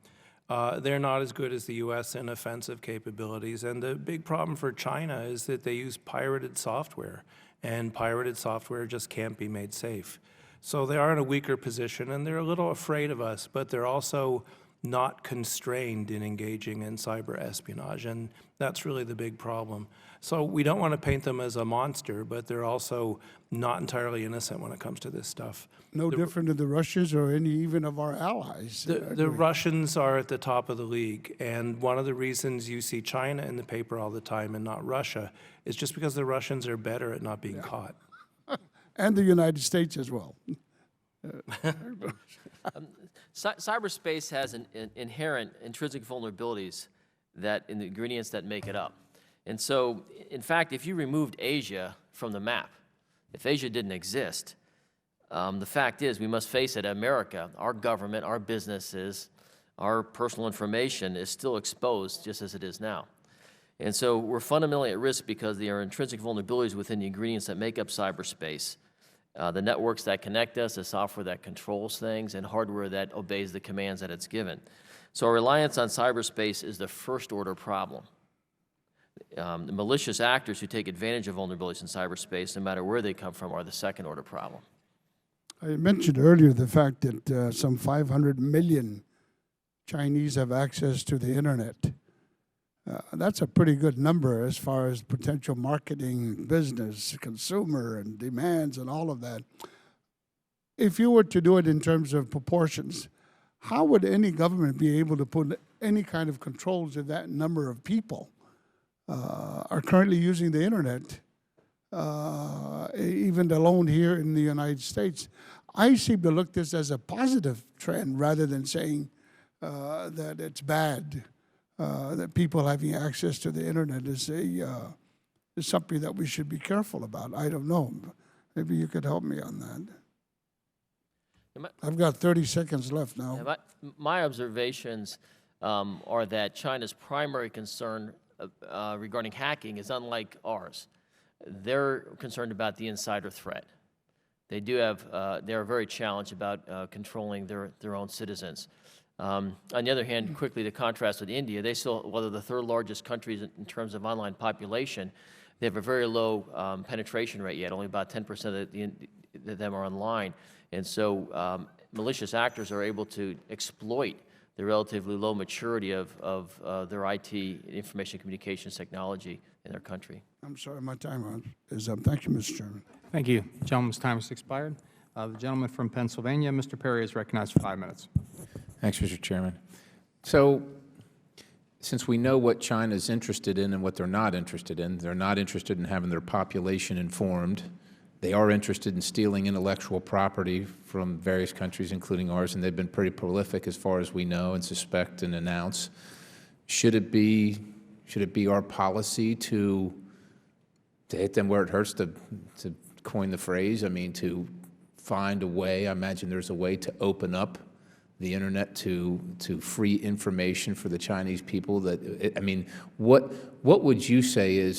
They're not as good as the U.S. in offensive capabilities, and the big problem for China is that they use pirated software, and pirated software just can't be made safe. So they are in a weaker position, and they're a little afraid of us, but they're also not constrained in engaging in cyber espionage, and that's really the big problem. So we don't want to paint them as a monster, but they're also not entirely innocent when it comes to this stuff. No different than the Russians or any even of our allies. The Russians are at the top of the league, and one of the reasons you see China in the paper all the time and not Russia is just because the Russians are better at not being caught. And the United States as well. Cyberspace has an inherent intrinsic vulnerabilities that in the ingredients that make it up. And so, in fact, if you removed Asia from the map, if Asia didn't exist, the fact is, we must face it, America, our government, our businesses, our personal information is still exposed just as it is now. And so we're fundamentally at risk because there are intrinsic vulnerabilities within the ingredients that make up cyberspace. The networks that connect us, the software that controls things, and hardware that obeys the commands that it's given. So our reliance on cyberspace is the first-order problem. The malicious actors who take advantage of vulnerabilities in cyberspace, no matter where they come from, are the second-order problem. I mentioned earlier the fact that some 500 million Chinese have access to the internet. That's a pretty good number as far as potential marketing, business, consumer, and demands and all of that. If you were to do it in terms of proportions, how would any government be able to put any kind of controls if that number of people are currently using the internet, even alone here in the United States? I seem to look at this as a positive trend rather than saying that it's bad. That people having access to the internet is something that we should be careful about. I don't know. Maybe you could help me on that. I've got 30 seconds left now. Yeah, my observations are that China's primary concern regarding hacking is unlike ours. They're concerned about the insider threat. They do have, they're very challenged about controlling their own citizens. On the other hand, quickly to contrast with India, they still, well, they're the third largest country in terms of online population. They have a very low penetration rate yet. Only about 10% of them are online. And so malicious actors are able to exploit the relatively low maturity of their IT, information communications technology in their country. I'm sorry, my time is up. Thank you, Mr. Chairman. Thank you. Gentleman's time has expired. The gentleman from Pennsylvania, Mr. Perry, is recognized for 5 minutes. Thanks, Mr. Chairman. So, since we know what China's interested in and what they're not interested in having their population informed. They are interested in stealing intellectual property from various countries, including ours, and they've been pretty prolific as far as we know and suspect and announce. Should it be our policy to hit them where it hurts, to coin the phrase? I mean, to find a way. I imagine there's a way to open up the internet to free information for the Chinese people. I mean, what would you say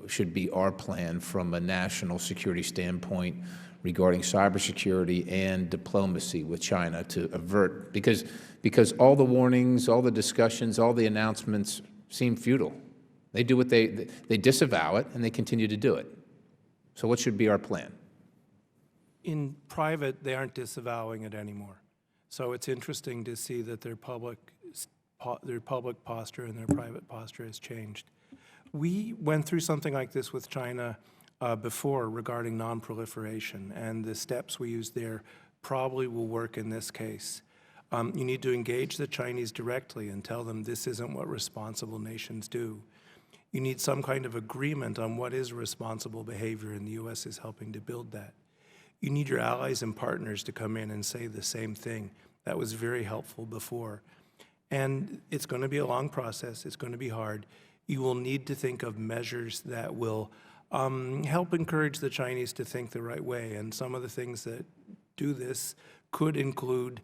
should be our plan from a national security standpoint regarding cybersecurity and diplomacy with China to avert? Because all the warnings, all the discussions, all the announcements seem futile. They do what they disavow it and they continue to do it. So what should be our plan? In private, they aren't disavowing it anymore. So it's interesting to see that their public posture and their private posture has changed. We went through something like this with China before regarding non-proliferation, and the steps we used there probably will work in this case. You need to engage the Chinese directly and tell them this isn't what responsible nations do. You need some kind of agreement on what is responsible behavior, and the U.S. is helping to build that. You need your allies and partners to come in and say the same thing. That was very helpful before. And it's going to be a long process. It's going to be hard. You will need to think of measures that will help encourage the Chinese to think the right way. And some of the things that do this could include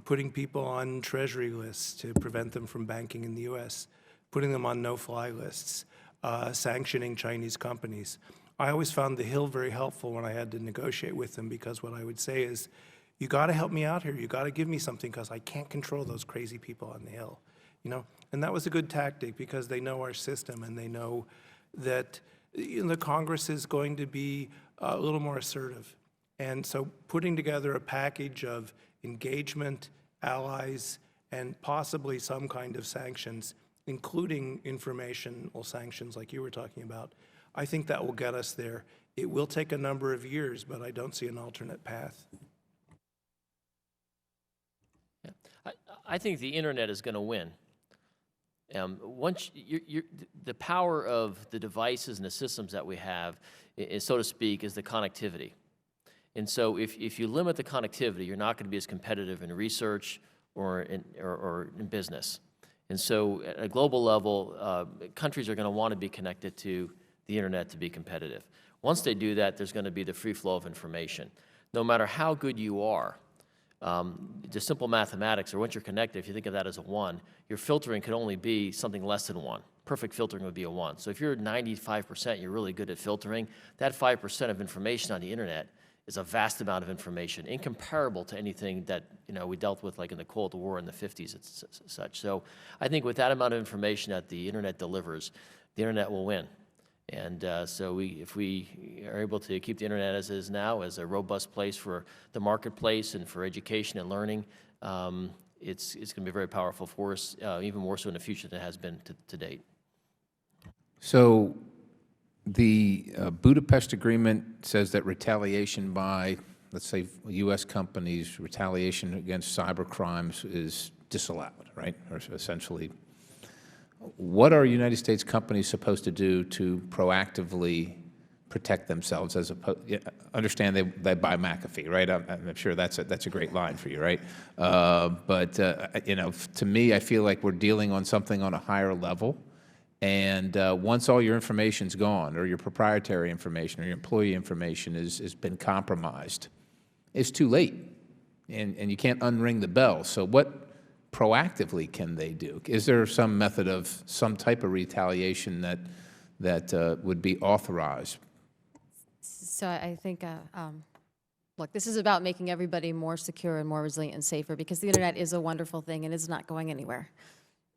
putting people on treasury lists to prevent them from banking in the U.S., putting them on no-fly lists, sanctioning Chinese companies. I always found the Hill very helpful when I had to negotiate with them, because what I would say is, you got to help me out here. You got to give me something, because I can't control those crazy people on the Hill, you know. And that was a good tactic, because they know our system and they know that the Congress is going to be a little more assertive. And so putting together a package of engagement, allies, and possibly some kind of sanctions, including informational sanctions like you were talking about, I think that will get us there. It will take a number of years, but I don't see an alternate path. Yeah. I think the internet is going to win. Once the power of the devices and the systems that we have, so to speak, is the connectivity. And so if you limit the connectivity, you're not going to be as competitive in research or in business. And so at a global level, countries are going to want to be connected to the internet to be competitive. Once they do that, there's going to be the free flow of information. No matter how good you are, just simple mathematics, or once you're connected, if you think of that as a 1, your filtering could only be something less than 1. Perfect filtering would be a 1. So if you're 95%, you're really good at filtering, that 5% of information on the internet is a vast amount of information, incomparable to anything that we dealt with like in the Cold War in the 50s and such. So I think with that amount of information that the internet delivers, the internet will win. And so if we are able to keep the internet as is now, as a robust place for the marketplace and for education and learning, it's going to be a very powerful force, even more so in the future than it has been to date. So the Budapest Agreement says that retaliation by, let's say, U.S. companies, retaliation against cyber crimes is disallowed, right? Or essentially, what are United States companies supposed to do to proactively protect themselves? As opposed, understand they buy McAfee, right? I'm sure that's a great line for you, right? But to me, I feel like we're dealing on something on a higher level. And once all your information's gone, or your proprietary information, or your employee information has been compromised, it's too late, and you can't unring the bell. So what proactively can they do? Is there some method of some type of retaliation that would be authorized? So I think, look, this is about making everybody more secure and more resilient and safer, because the internet is a wonderful thing and it's not going anywhere.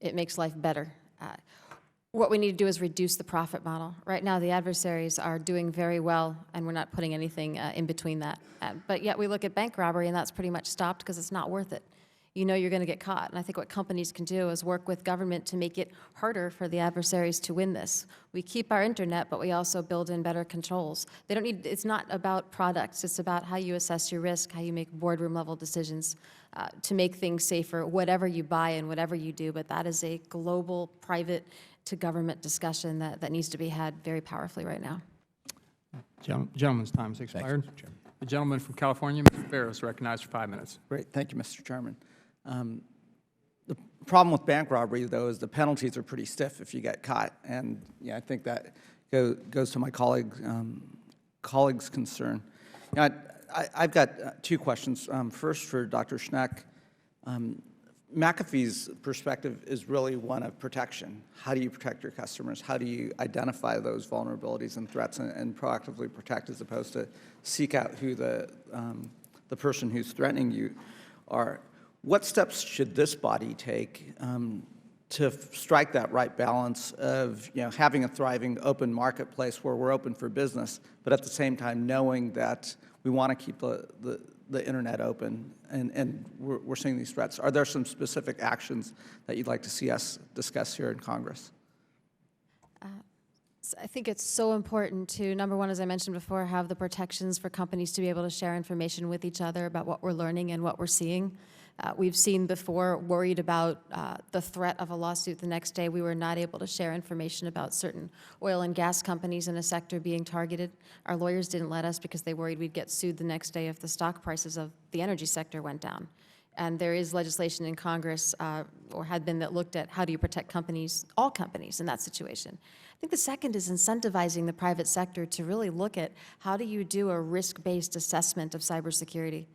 It makes life better. What we need to do is reduce the profit model. Right now, the adversaries are doing very well, and we're not putting anything in between that. But yet we look at bank robbery, and that's pretty much stopped because it's not worth it. You know you're going to get caught. And I think what companies can do is work with government to make it harder for the adversaries to win this. We keep our internet, but we also build in better controls. They don't need, it's not about products. It's about how you assess your risk, how you make boardroom level decisions to make things safer, whatever you buy and whatever you do. But that is a global, private to government discussion that needs to be had very powerfully right now. Gentleman's time has expired. Mr. Chairman. The gentleman from California, Mr. Farrow, is recognized for 5 minutes. Great, thank you, Mr. Chairman. The problem with bank robbery, though, is the penalties are pretty stiff if you get caught, and yeah, I think that goes to my colleague's concern. You know, I've got two questions. First, for Dr. Schneck, McAfee's perspective is really one of protection. How do you protect your customers? How do you identify those vulnerabilities and threats and proactively protect, as opposed to seek out who the person who's threatening you are? What steps should this body take to strike that right balance of, you know, having a thriving open marketplace where we're open for business, but at the same time knowing that we want to keep the internet open, and we're seeing these threats? Are there some specific actions that you'd like to see us discuss here in Congress? I think it's so important to, number one, as I mentioned before, have the protections for companies to be able to share information with each other about what we're learning and what we're seeing. We've seen before, worried about the threat of a lawsuit the next day. We were not able to share information about certain oil and gas companies in a sector being targeted. Our lawyers didn't let us because they worried we'd get sued the next day if the stock prices of the energy sector went down. And there is legislation in Congress, or had been, that looked at how do you protect companies, all companies, in that situation. I think the second is incentivizing the private sector to really look at how do you do a risk-based assessment of cybersecurity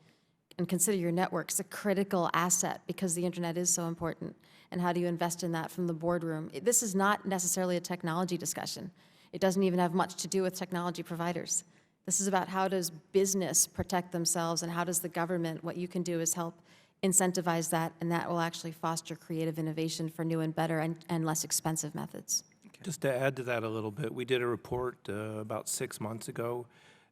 and consider your networks a critical asset because the internet is so important. And how do you invest in that from the boardroom? This is not necessarily a technology discussion. It doesn't even have much to do with technology providers. This is about how does business protect themselves, and how does the government, what you can do is help incentivize that, and that will actually foster creative innovation for new and better and less expensive methods. Just to add to that a little bit, we did a report about 6 months ago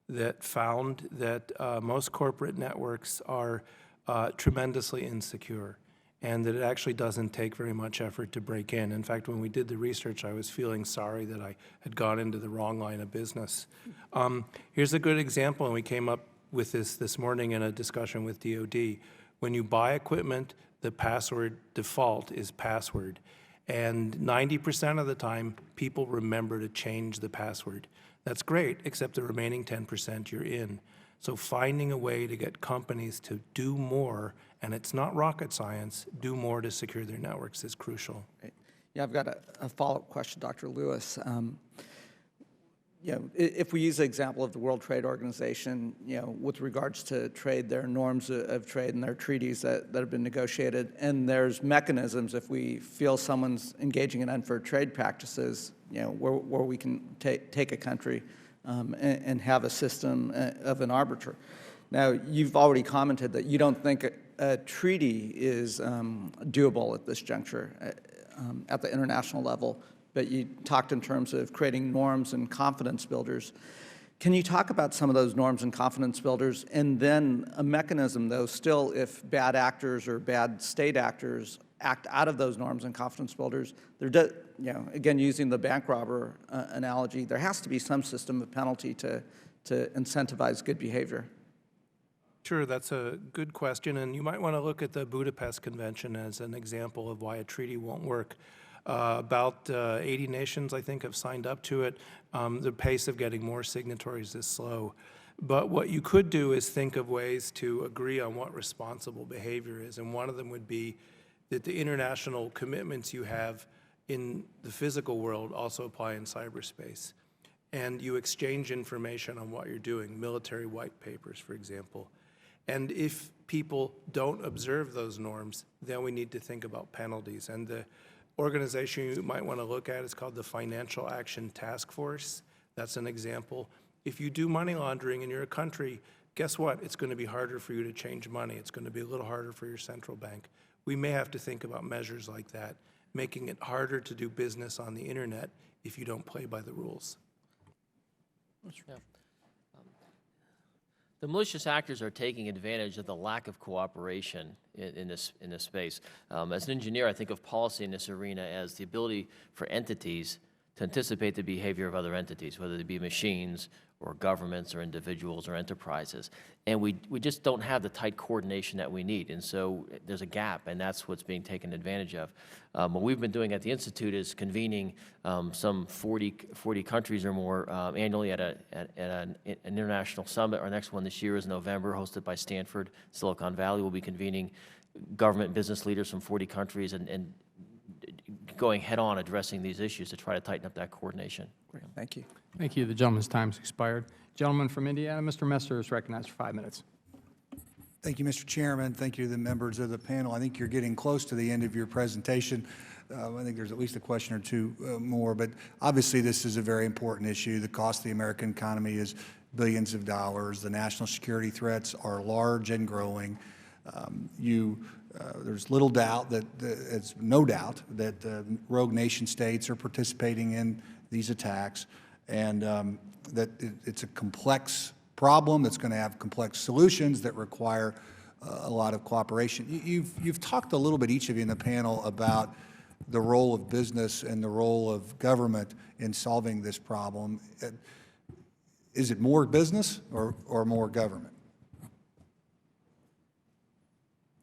that found that most corporate networks are tremendously insecure, and that it actually doesn't take very much effort to break in. In fact, when we did the research, I was feeling sorry that I had gone into the wrong line of business. Here's a good example, and we came up with this morning in a discussion with DoD. When you buy equipment, the password default is password. And 90% of the time, people remember to change the password. That's great, except the remaining 10% you're in. So finding a way to get companies to do more, and it's not rocket science, do more to secure their networks is crucial. Right. Yeah, I've got a follow-up question, Dr. Lewis. You know, if we use the example of the World Trade Organization, you know, with regards to trade, there are norms of trade and there are treaties that have been negotiated, and there's mechanisms if we feel someone's engaging in unfair trade practices, you know, where we can take a country and have a system of an arbiter. Now, you've already commented that you don't think a treaty is doable at this juncture at the international level, but you talked in terms of creating norms and confidence builders. Can you talk about some of those norms and confidence builders, and then a mechanism, though, still if bad actors or bad state actors act out of those norms and confidence builders, you know, again, using the bank robber analogy, there has to be some system of penalty to incentivize good behavior. Sure, that's a good question, and you might want to look at the Budapest Convention as an example of why a treaty won't work. About 80 nations, I think, have signed up to it. The pace of getting more signatories is slow. But what you could do is think of ways to agree on what responsible behavior is, and one of them would be that the international commitments you have in the physical world also apply in cyberspace. And you exchange information on what you're doing, military white papers, for example. And if people don't observe those norms, then we need to think about penalties. And the organization you might want to look at is called the Financial Action Task Force. That's an example. If you do money laundering in your country, guess what? It's going to be harder for you to change money. It's going to be a little harder for your central bank. We may have to think about measures like that. making it harder to do business on the internet if you don't play by the rules. Yeah. The malicious actors are taking advantage of the lack of cooperation in this space. As an engineer, I think of policy in this arena as the ability for entities to anticipate the behavior of other entities, whether they be machines or governments or individuals or enterprises. And we just don't have the tight coordination that we need. And so there's a gap, and that's what's being taken advantage of. What we've been doing at the Institute is convening some 40 countries or more annually at an international summit. Our next one this year is November, hosted by Stanford, Silicon Valley. We'll be convening government and business leaders from 40 countries and going head-on addressing these issues to try to tighten up that coordination. Great, thank you. Thank you. The gentleman's time's expired. Gentleman from Indiana, Mr. Messer, is recognized for 5 minutes. Thank you, Mr. Chairman. Thank you to the members of the panel. I think you're getting close to the end of your presentation. I think there's at least a question or two more, but obviously this is a very important issue. The cost of the American economy is billions of dollars. The national security threats are large and growing. There's little doubt that, it's no doubt that rogue nation states are participating in these attacks, and that it's a complex problem that's going to have complex solutions that require a lot of cooperation. You've talked a little bit, each of you in the panel, about the role of business and the role of government in solving this problem. Is it more business or more government?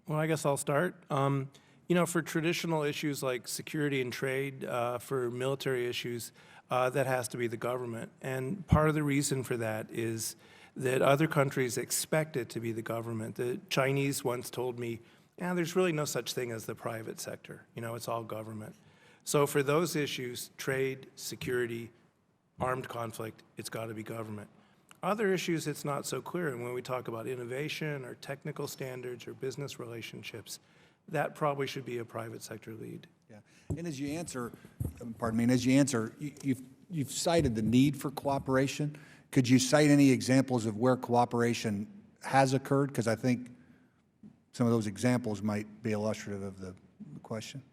Well, I guess I'll start. You know, for traditional issues like security and trade, for military issues, that has to be the government. And part of the reason for that is that other countries expect it to be the government. The Chinese once told me, there's really no such thing as the private sector. You know, it's all government. So for those issues, trade, security, armed conflict, it's got to be government. Other issues, it's not so clear. And when we talk about innovation or technical standards or business relationships, that probably should be a private sector lead. Yeah. And as you answer, pardon me, and as you answer, you've cited the need for cooperation. Could you cite any examples of where cooperation has occurred? Because I think some of those examples might be illustrative of the question.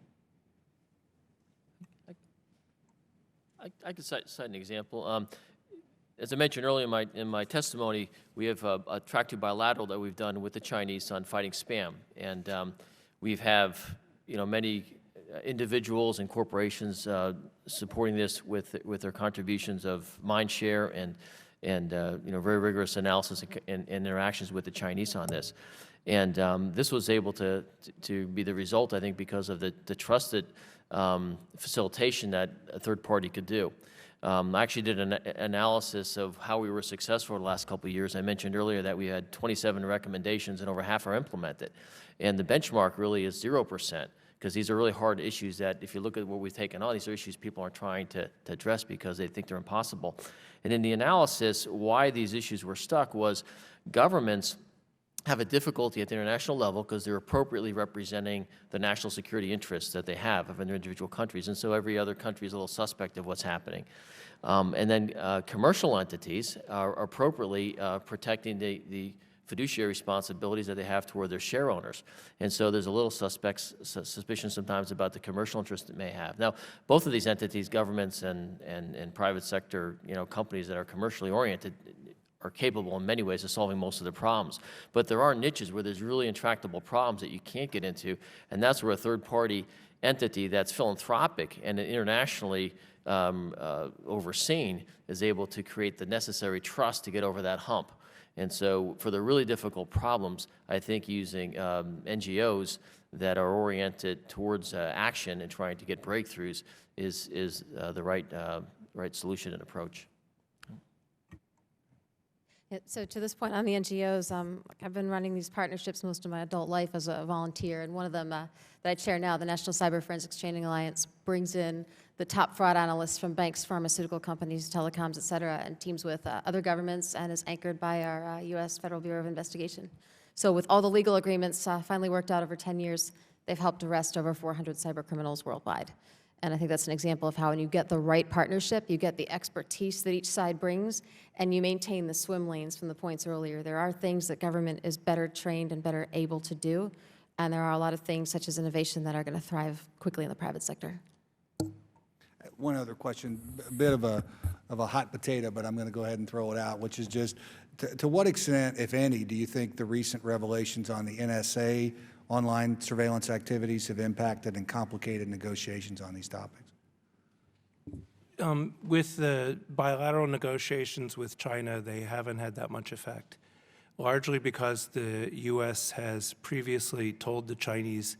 I could cite an example. As I mentioned earlier in my testimony, we have a track 2 bilateral that we've done with the Chinese on fighting spam, and we have many individuals and corporations supporting this with their contributions of mind share and very rigorous analysis and interactions with the Chinese on this. And this was able to be the result, I think, because of the trusted facilitation that a third party could do. I actually did an analysis of how we were successful the last couple of years. I mentioned earlier that we had 27 recommendations and over half are implemented. And the benchmark really is 0%, because these are really hard issues that, if you look at what we've taken on, these are issues people are trying to address because they think they're impossible. And in the analysis, why these issues were stuck was governments have a difficulty at the international level because they're appropriately representing the national security interests that they have of their individual countries, and so every other country is a little suspect of what's happening. And then commercial entities are appropriately protecting the fiduciary responsibilities that they have toward their share owners. And so there's a little suspicion sometimes about the commercial interest it may have. Now, both of these entities, governments and private sector companies that are commercially oriented, are capable in many ways of solving most of the problems. But there are niches where there's really intractable problems that you can't get into, and that's where a third-party entity that's philanthropic and internationally overseen is able to create the necessary trust to get over that hump. And so for the really difficult problems, I think using NGOs that are oriented towards action and trying to get breakthroughs is the right solution and approach. Yeah, so to this point on the NGOs, I've been running these partnerships most of my adult life as a volunteer, and one of them that I chair now, the National Cyber Forensics Training Alliance, brings in the top fraud analysts from banks, pharmaceutical companies, telecoms, et cetera, and teams with other governments, and is anchored by our U.S. Federal Bureau of Investigation. So with all the legal agreements finally worked out over 10 years, they've helped arrest over 400 cyber criminals worldwide. And I think that's an example of how when you get the right partnership, you get the expertise that each side brings, and you maintain the swim lanes from the points earlier. There are things that government is better trained and better able to do, and there are a lot of things such as innovation that are going to thrive quickly in the private sector. One other question, a bit of a hot potato, but I'm going to go ahead and throw it out, which is just, to what extent, if any, do you think the recent revelations on the NSA online surveillance activities have impacted and complicated negotiations on these topics? With the bilateral negotiations with China, they haven't had that much effect, largely because the U.S. has previously told the Chinese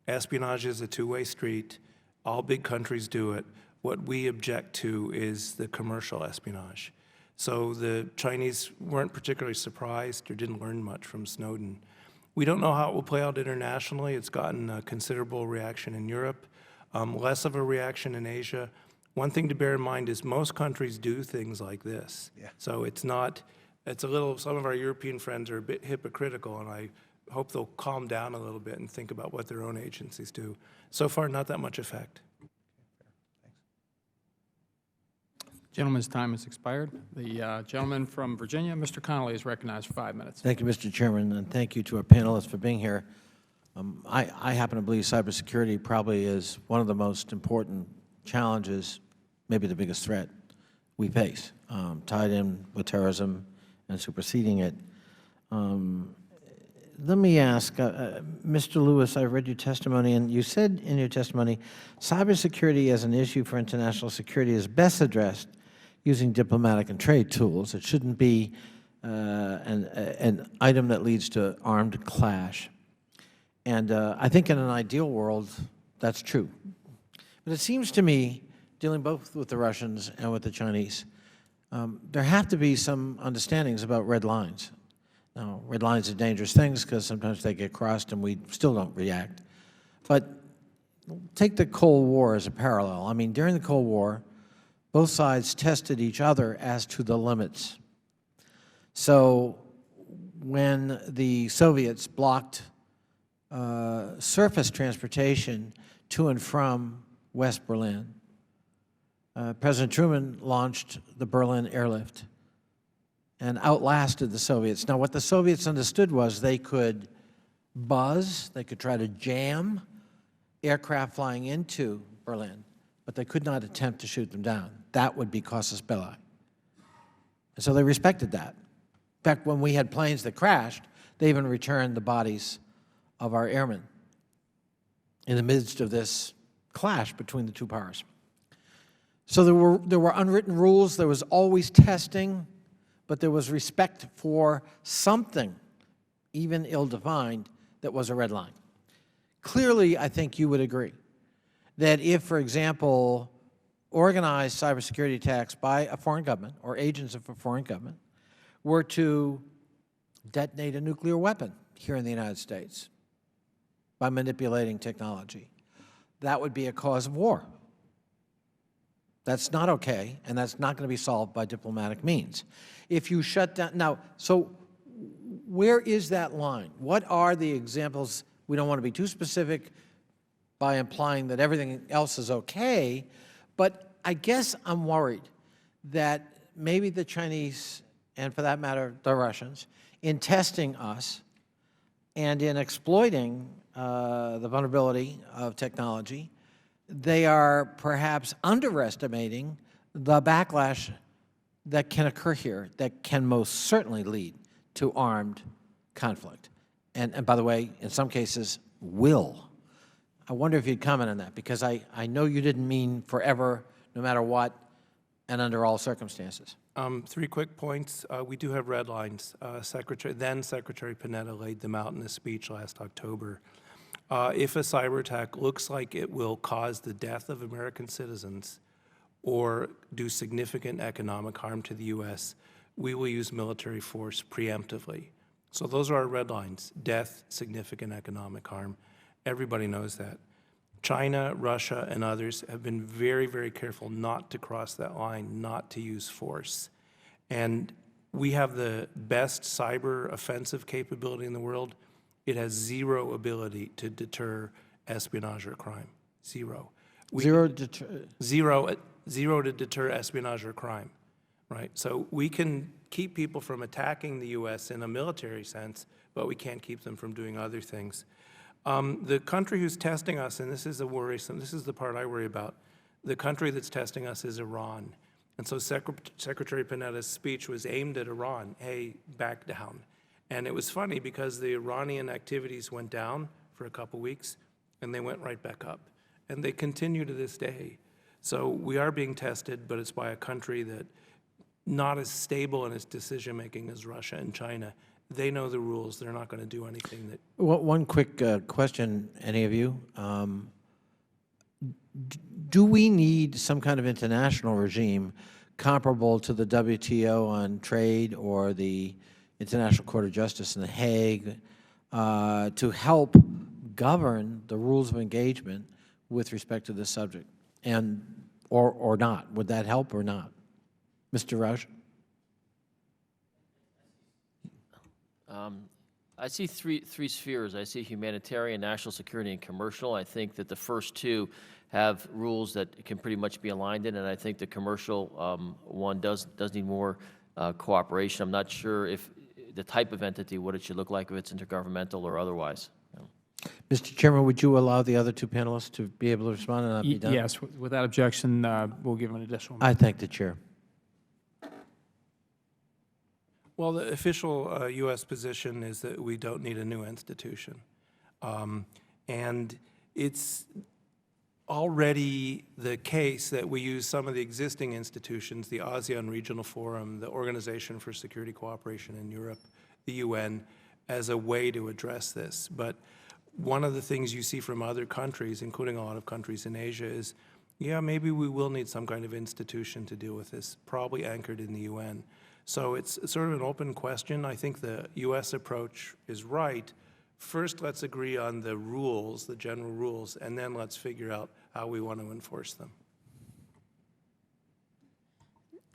espionage is a two-way street. All big countries do it. What we object to is the commercial espionage. So the Chinese weren't particularly surprised or didn't learn much from Snowden. We don't know how it will play out internationally. It's gotten a considerable reaction in Europe, less of a reaction in Asia. One thing to bear in mind is most countries do things like this. Yeah. So it's not, it's a little, some of our European friends are a bit hypocritical, and I hope they'll calm down a little bit and think about what their own agencies do. So far, not that much effect. Gentleman's time has expired. The gentleman from Virginia, Mr. Connolly, is recognized for 5 minutes. Thank you, Mr. Chairman, and thank you to our panelists for being here. I happen to believe cybersecurity probably is one of the most important challenges, maybe the biggest threat we face, tied in with terrorism and superseding it. Let me ask, Mr. Lewis, I read your testimony, and you said in your testimony, cybersecurity as an issue for international security is best addressed using diplomatic and trade tools. It shouldn't be an item that leads to armed clash. And I think in an ideal world, that's true. But it seems to me, dealing both with the Russians and with the Chinese, there have to be some understandings about red lines. Now, red lines are dangerous things because sometimes they get crossed and we still don't react. But take the Cold War as a parallel. I mean, during the Cold War, both sides tested each other as to the limits. So when the Soviets blocked surface transportation to and from West Berlin, President Truman launched the Berlin airlift and outlasted the Soviets. Now, what the Soviets understood was they could buzz, they could try to jam aircraft flying into Berlin, but they could not attempt to shoot them down. That would be casus belli. And so they respected that. In fact, when we had planes that crashed, they even returned the bodies of our airmen in the midst of this clash between the two powers. So there were unwritten rules, there was always testing, but there was respect for something, even ill-defined, that was a red line. Clearly, I think you would agree that if, for example, organized cybersecurity attacks by a foreign government or agents of a foreign government were to detonate a nuclear weapon here in the United States by manipulating technology, that would be a cause of war. That's not okay, and that's not going to be solved by diplomatic means. If you shut down, now, so where is that line? What are the examples? We don't want to be too specific by implying that everything else is okay, but I guess I'm worried that maybe the Chinese, and for that matter, the Russians, in testing us and in exploiting the vulnerability of technology, they are perhaps underestimating the backlash that can occur here, that can most certainly lead to armed conflict. And by the way, in some cases, will. I wonder if you'd comment on that, because I know you didn't mean forever, no matter what, and under all circumstances. 3 quick points. We do have red lines. Then Secretary Panetta laid them out in a speech last October. If a cyber attack looks like it will cause the death of American citizens or do significant economic harm to the U.S., we will use military force preemptively. So those are our red lines: death, significant economic harm. Everybody knows that. China, Russia, and others have been very, very careful not to cross that line, not to use force. And we have the best cyber offensive capability in the world. It has zero ability to deter espionage or crime. Zero. Zero to deter espionage or crime, right? So we can keep people from attacking the U.S. in a military sense, but we can't keep them from doing other things. The country who's testing us, and this is the part I worry about, the country that's testing us is Iran. And so Secretary Panetta's speech was aimed at Iran, hey, back down. And it was funny because the Iranian activities went down for a couple weeks, and they went right back up. And they continue to this day. So we are being tested, but it's by a country that not as stable in its decision-making as Russia and China. They know the rules. They're not going to do anything that... Well, one quick question, any of you. Do we need some kind of international regime comparable to the WTO on trade or the International Court of Justice in The Hague to help govern the rules of engagement with respect to this subject, and or not? Would that help or not? Mr. Rausch? I see three spheres. I see humanitarian, national security, and commercial. I think that the first two have rules that can pretty much be aligned in, and I think the commercial one does need more cooperation. I'm not sure if the type of entity, what it should look like, if it's intergovernmental or otherwise. Mr. Chairman, would you allow the other two panelists to be able to respond and not be done? Yes, without objection, we'll give an additional. I thank the chair. Well, the official U.S. position is that we don't need a new institution. And it's already the case that we use some of the existing institutions, the ASEAN Regional Forum, the Organization for Security Cooperation in Europe, the UN, as a way to address this. But one of the things you see from other countries, including a lot of countries in Asia, is, yeah, maybe we will need some kind of institution to deal with this, probably anchored in the UN. So it's sort of an open question. I think the U.S. approach is right. First, let's agree on the rules, the general rules, and then let's figure out how we want to enforce them.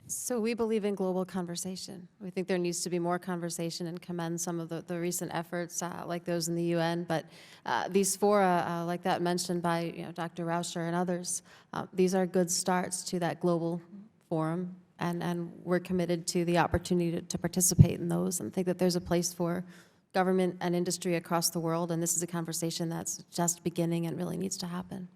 So we believe in global conversation. We think there needs to be more conversation and commend some of the recent efforts like those in the UN. But these fora, like that mentioned by Dr. Rauscher and others, these are good starts to that global forum. And we're committed to the opportunity to participate in those and think that there's a place for government and industry across the world. And this is a conversation that's just beginning and really needs to happen.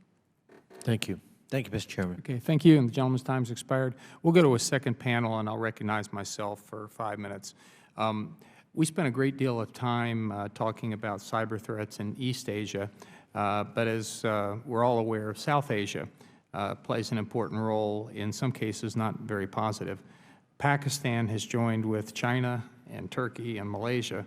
Thank you. Thank you, Mr. Chairman. Okay, thank you, and the gentleman's time's expired. We'll go to a second panel, and I'll recognize myself for 5 minutes. We spent a great deal of time talking about cyber threats in East Asia, but as we're all aware, South Asia plays an important role, in some cases not very positive. Pakistan has joined with China and Turkey and Malaysia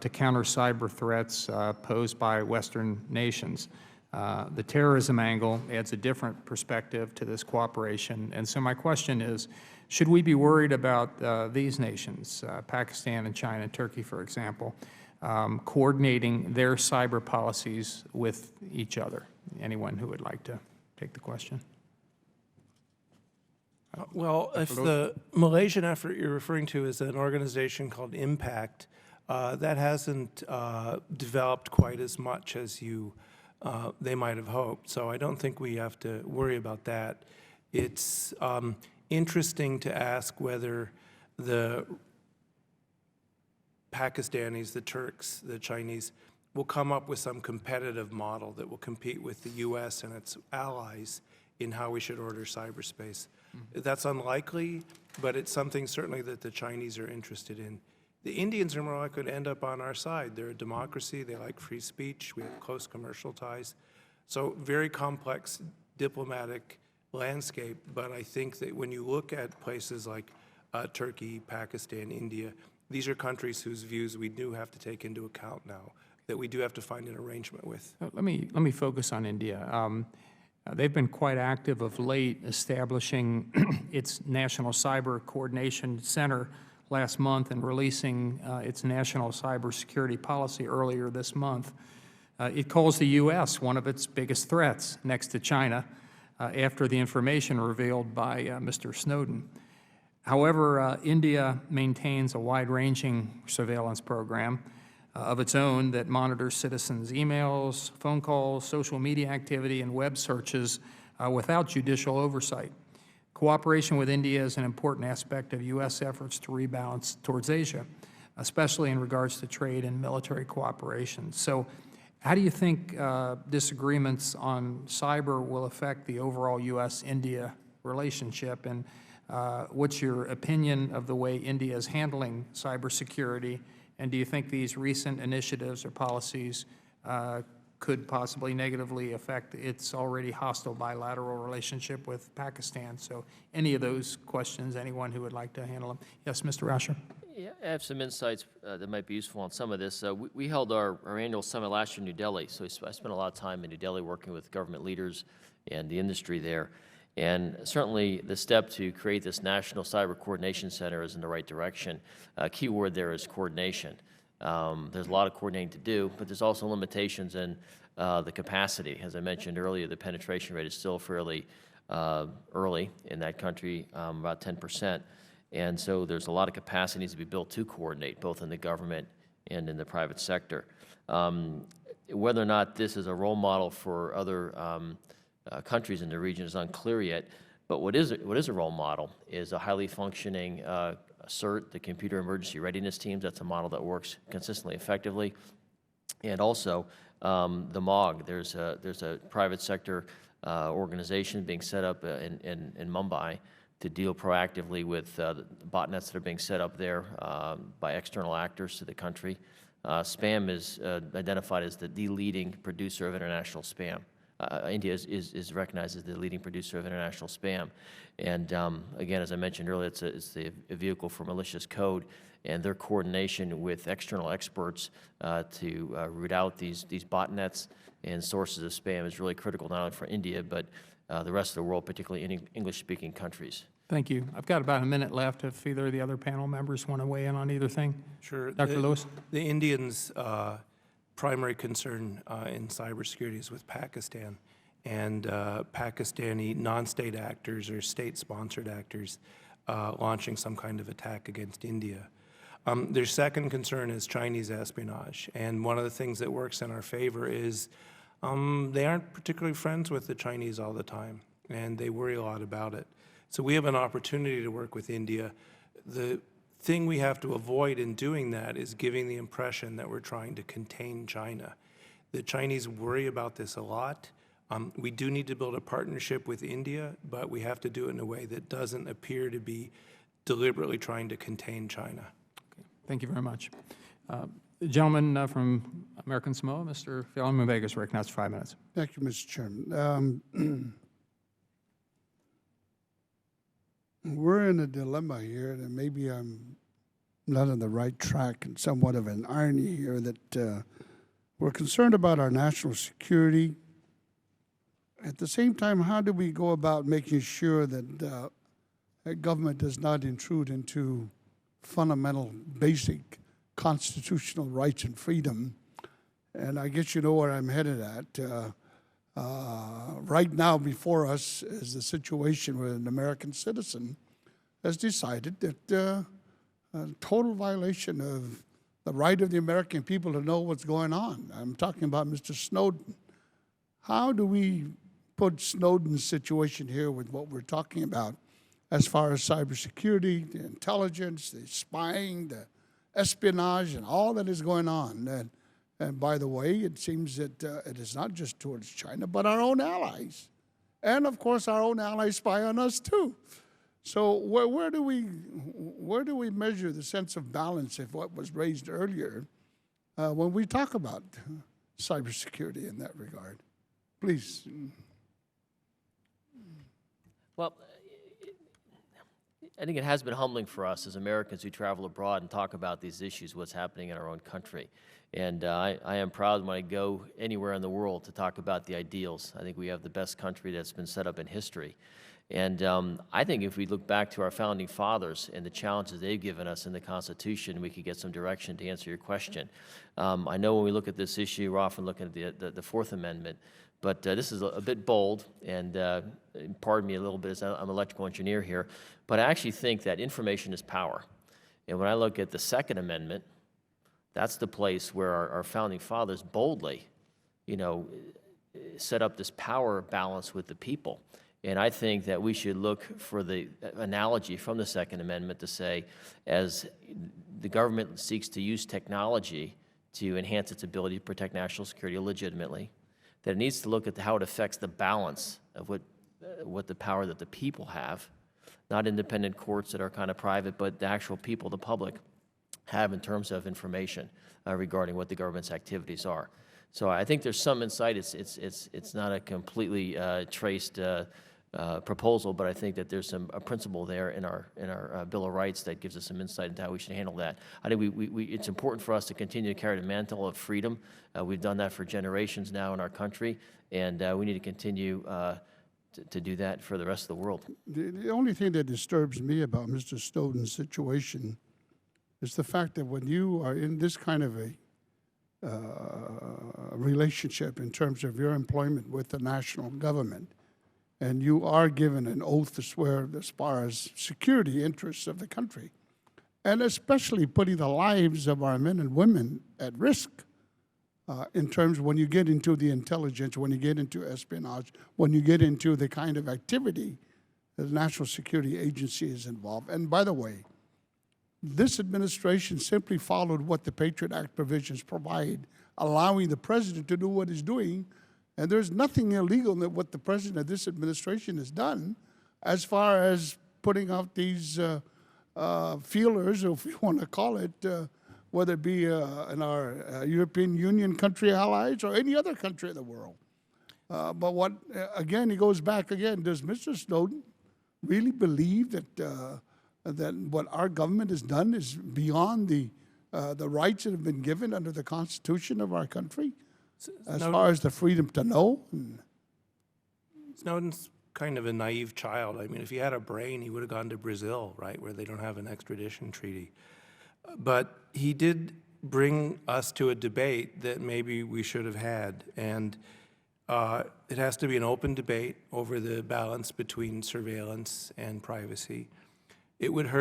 to counter cyber threats posed by Western nations. The terrorism angle adds a different perspective to this cooperation. And so my question is, should we be worried about these nations, Pakistan and China and Turkey, for example, coordinating their cyber policies with each other? Anyone who would like to take the question? Well, if the Malaysian effort you're referring to is an organization called Impact, that hasn't developed quite as much as they might have hoped. So I don't think we have to worry about that. It's interesting to ask whether the Pakistanis, the Turks, the Chinese will come up with some competitive model that will compete with the U.S. and its allies in how we should order cyberspace. That's unlikely, but it's something certainly that the Chinese are interested in. The Indians are more likely to end up on our side. They're a democracy. They like free speech. We have close commercial ties. So very complex diplomatic landscape, but I think that when you look at places like Turkey, Pakistan, India, these are countries whose views we do have to take into account now, that we do have to find an arrangement with. Let me focus on India. They've been quite active of late, establishing its National Cyber Coordination Center last month and releasing its national cybersecurity policy earlier this month. It calls the U.S. one of its biggest threats next to China after the information revealed by Mr. Snowden. However, India maintains a wide-ranging surveillance program of its own that monitors citizens' emails, phone calls, social media activity, and web searches without judicial oversight. Cooperation with India is an important aspect of U.S. efforts to rebalance towards Asia, especially in regards to trade and military cooperation. So How do you think disagreements on cyber will affect the overall U.S.-India relationship? And what's your opinion of the way India is handling cybersecurity? And do you think these recent initiatives or policies could possibly negatively affect its already hostile bilateral relationship with Pakistan? So any of those questions, anyone who would like to handle them? Yes, Mr. Rasher. Yeah, I have some insights that might be useful on some of this. We held our annual summit last year in New Delhi, so I spent a lot of time in New Delhi working with government leaders and the industry there. And certainly the step to create this National Cyber Coordination Center is in the right direction. Key word there is coordination. There's a lot of coordinating to do, but there's also limitations in the capacity. As I mentioned earlier, the penetration rate is still fairly early in that country, about 10%. And so there's a lot of capacity needs to be built to coordinate, both in the government and in the private sector. Whether or not this is a role model for other countries in the region is unclear yet, but what is a role model is a highly functioning CERT, the Computer Emergency Readiness Teams. That's a model that works consistently effectively. And also the MOG, there's a private sector organization being set up in Mumbai to deal proactively with the botnets that are being set up there by external actors to the country. Spam is identified as the leading producer of international spam. India is recognized as the leading producer of international spam. And again, as I mentioned earlier, it's a vehicle for malicious code, and their coordination with external experts to root out these botnets and sources of spam is really critical, not only for India, but the rest of the world, particularly in English-speaking countries. Thank you. I've got about a minute left if either of the other panel members want to weigh in on either thing. Sure. Dr. Lewis? The Indians' primary concern in cybersecurity is with Pakistan, and Pakistani non-state actors or state-sponsored actors launching some kind of attack against India. Their second concern is Chinese espionage, and one of the things that works in our favor is they aren't particularly friends with the Chinese all the time, and they worry a lot about it. So we have an opportunity to work with India. The thing we have to avoid in doing that is giving the impression that we're trying to contain China. The Chinese worry about this a lot. We do need to build a partnership with India, but we have to do it in a way that doesn't appear to be deliberately trying to contain China. Okay. Thank you very much. The gentleman from American Samoa, Mr. Faleomavaega, is recognized for 5 minutes. Thank you, Mr. Chairman. We're in a dilemma here, and maybe I'm not on the right track, and somewhat of an irony here that we're concerned about our national security. At the same time, how do we go about making sure that that government does not intrude into fundamental, basic constitutional rights and freedom? And I guess you know where I'm headed at. Right now before us is the situation where an American citizen has decided that a total violation of the right of the American people to know what's going on. I'm talking about Mr. Snowden. How do we put Snowden's situation here with what we're talking about as far as cybersecurity, the intelligence, the spying, the espionage, and all that is going on? And by the way, it seems that it is not just towards China, but our own allies. And of course, our own allies spy on us too. So where do we measure the sense of balance of what was raised earlier when we talk about cybersecurity in that regard? Please. Well, I think it has been humbling for us as Americans who travel abroad and talk about these issues, what's happening in our own country. And I am proud when I go anywhere in the world to talk about the ideals. I think we have the best country that's been set up in history. And I think if we look back to our founding fathers and the challenges they've given us in the Constitution, we could get some direction to answer your question. I know when we look at this issue, we're often looking at the Fourth Amendment, but this is a bit bold, and pardon me a little bit, as I'm an electrical engineer here, but I actually think that information is power. And when I look at the Second Amendment, that's the place where our founding fathers boldly, set up this power balance with the people. And I think that we should look for the analogy from the Second Amendment to say, as the government seeks to use technology to enhance its ability to protect national security legitimately, that it needs to look at how it affects the balance of what the power that the people have, not independent courts that are kind of private, but the actual people, the public, have in terms of information regarding what the government's activities are. So I think there's some insight. It's not a completely traced proposal, but I think that there's a principle there in our Bill of Rights that gives us some insight into how we should handle that. I think it's important for us to continue to carry the mantle of freedom. We've done that for generations now in our country, and we need to continue to do that for the rest of the world. The only thing that disturbs me about Mr. Snowden's situation is the fact that when you are in this kind of a relationship in terms of your employment with the national government, and you are given an oath to swear as far as security interests of the country, and especially putting the lives of our men and women at risk in terms of when you get into the intelligence, when you get into espionage, when you get into the kind of activity that the National Security Agency is involved. And by the way, this administration simply followed what the Patriot Act provisions provide, allowing the president to do what he's doing. And there's nothing illegal in what the president of this administration has done as far as putting out these feelers, or if you want to call it, whether it be in our European Union country allies or any other country in the world. But what, again, he goes back again, does Mr. Snowden really believe that that what our government has done is beyond the rights that have been given under the Constitution of our country, as far as the freedom to know? Snowden's kind of a naive child. I mean, if he had a brain, he would have gone to Brazil, right, where they don't have an extradition treaty. But he did bring us to a debate that maybe we should have had, and it has to be an open debate over the balance between surveillance and privacy. It wouldn't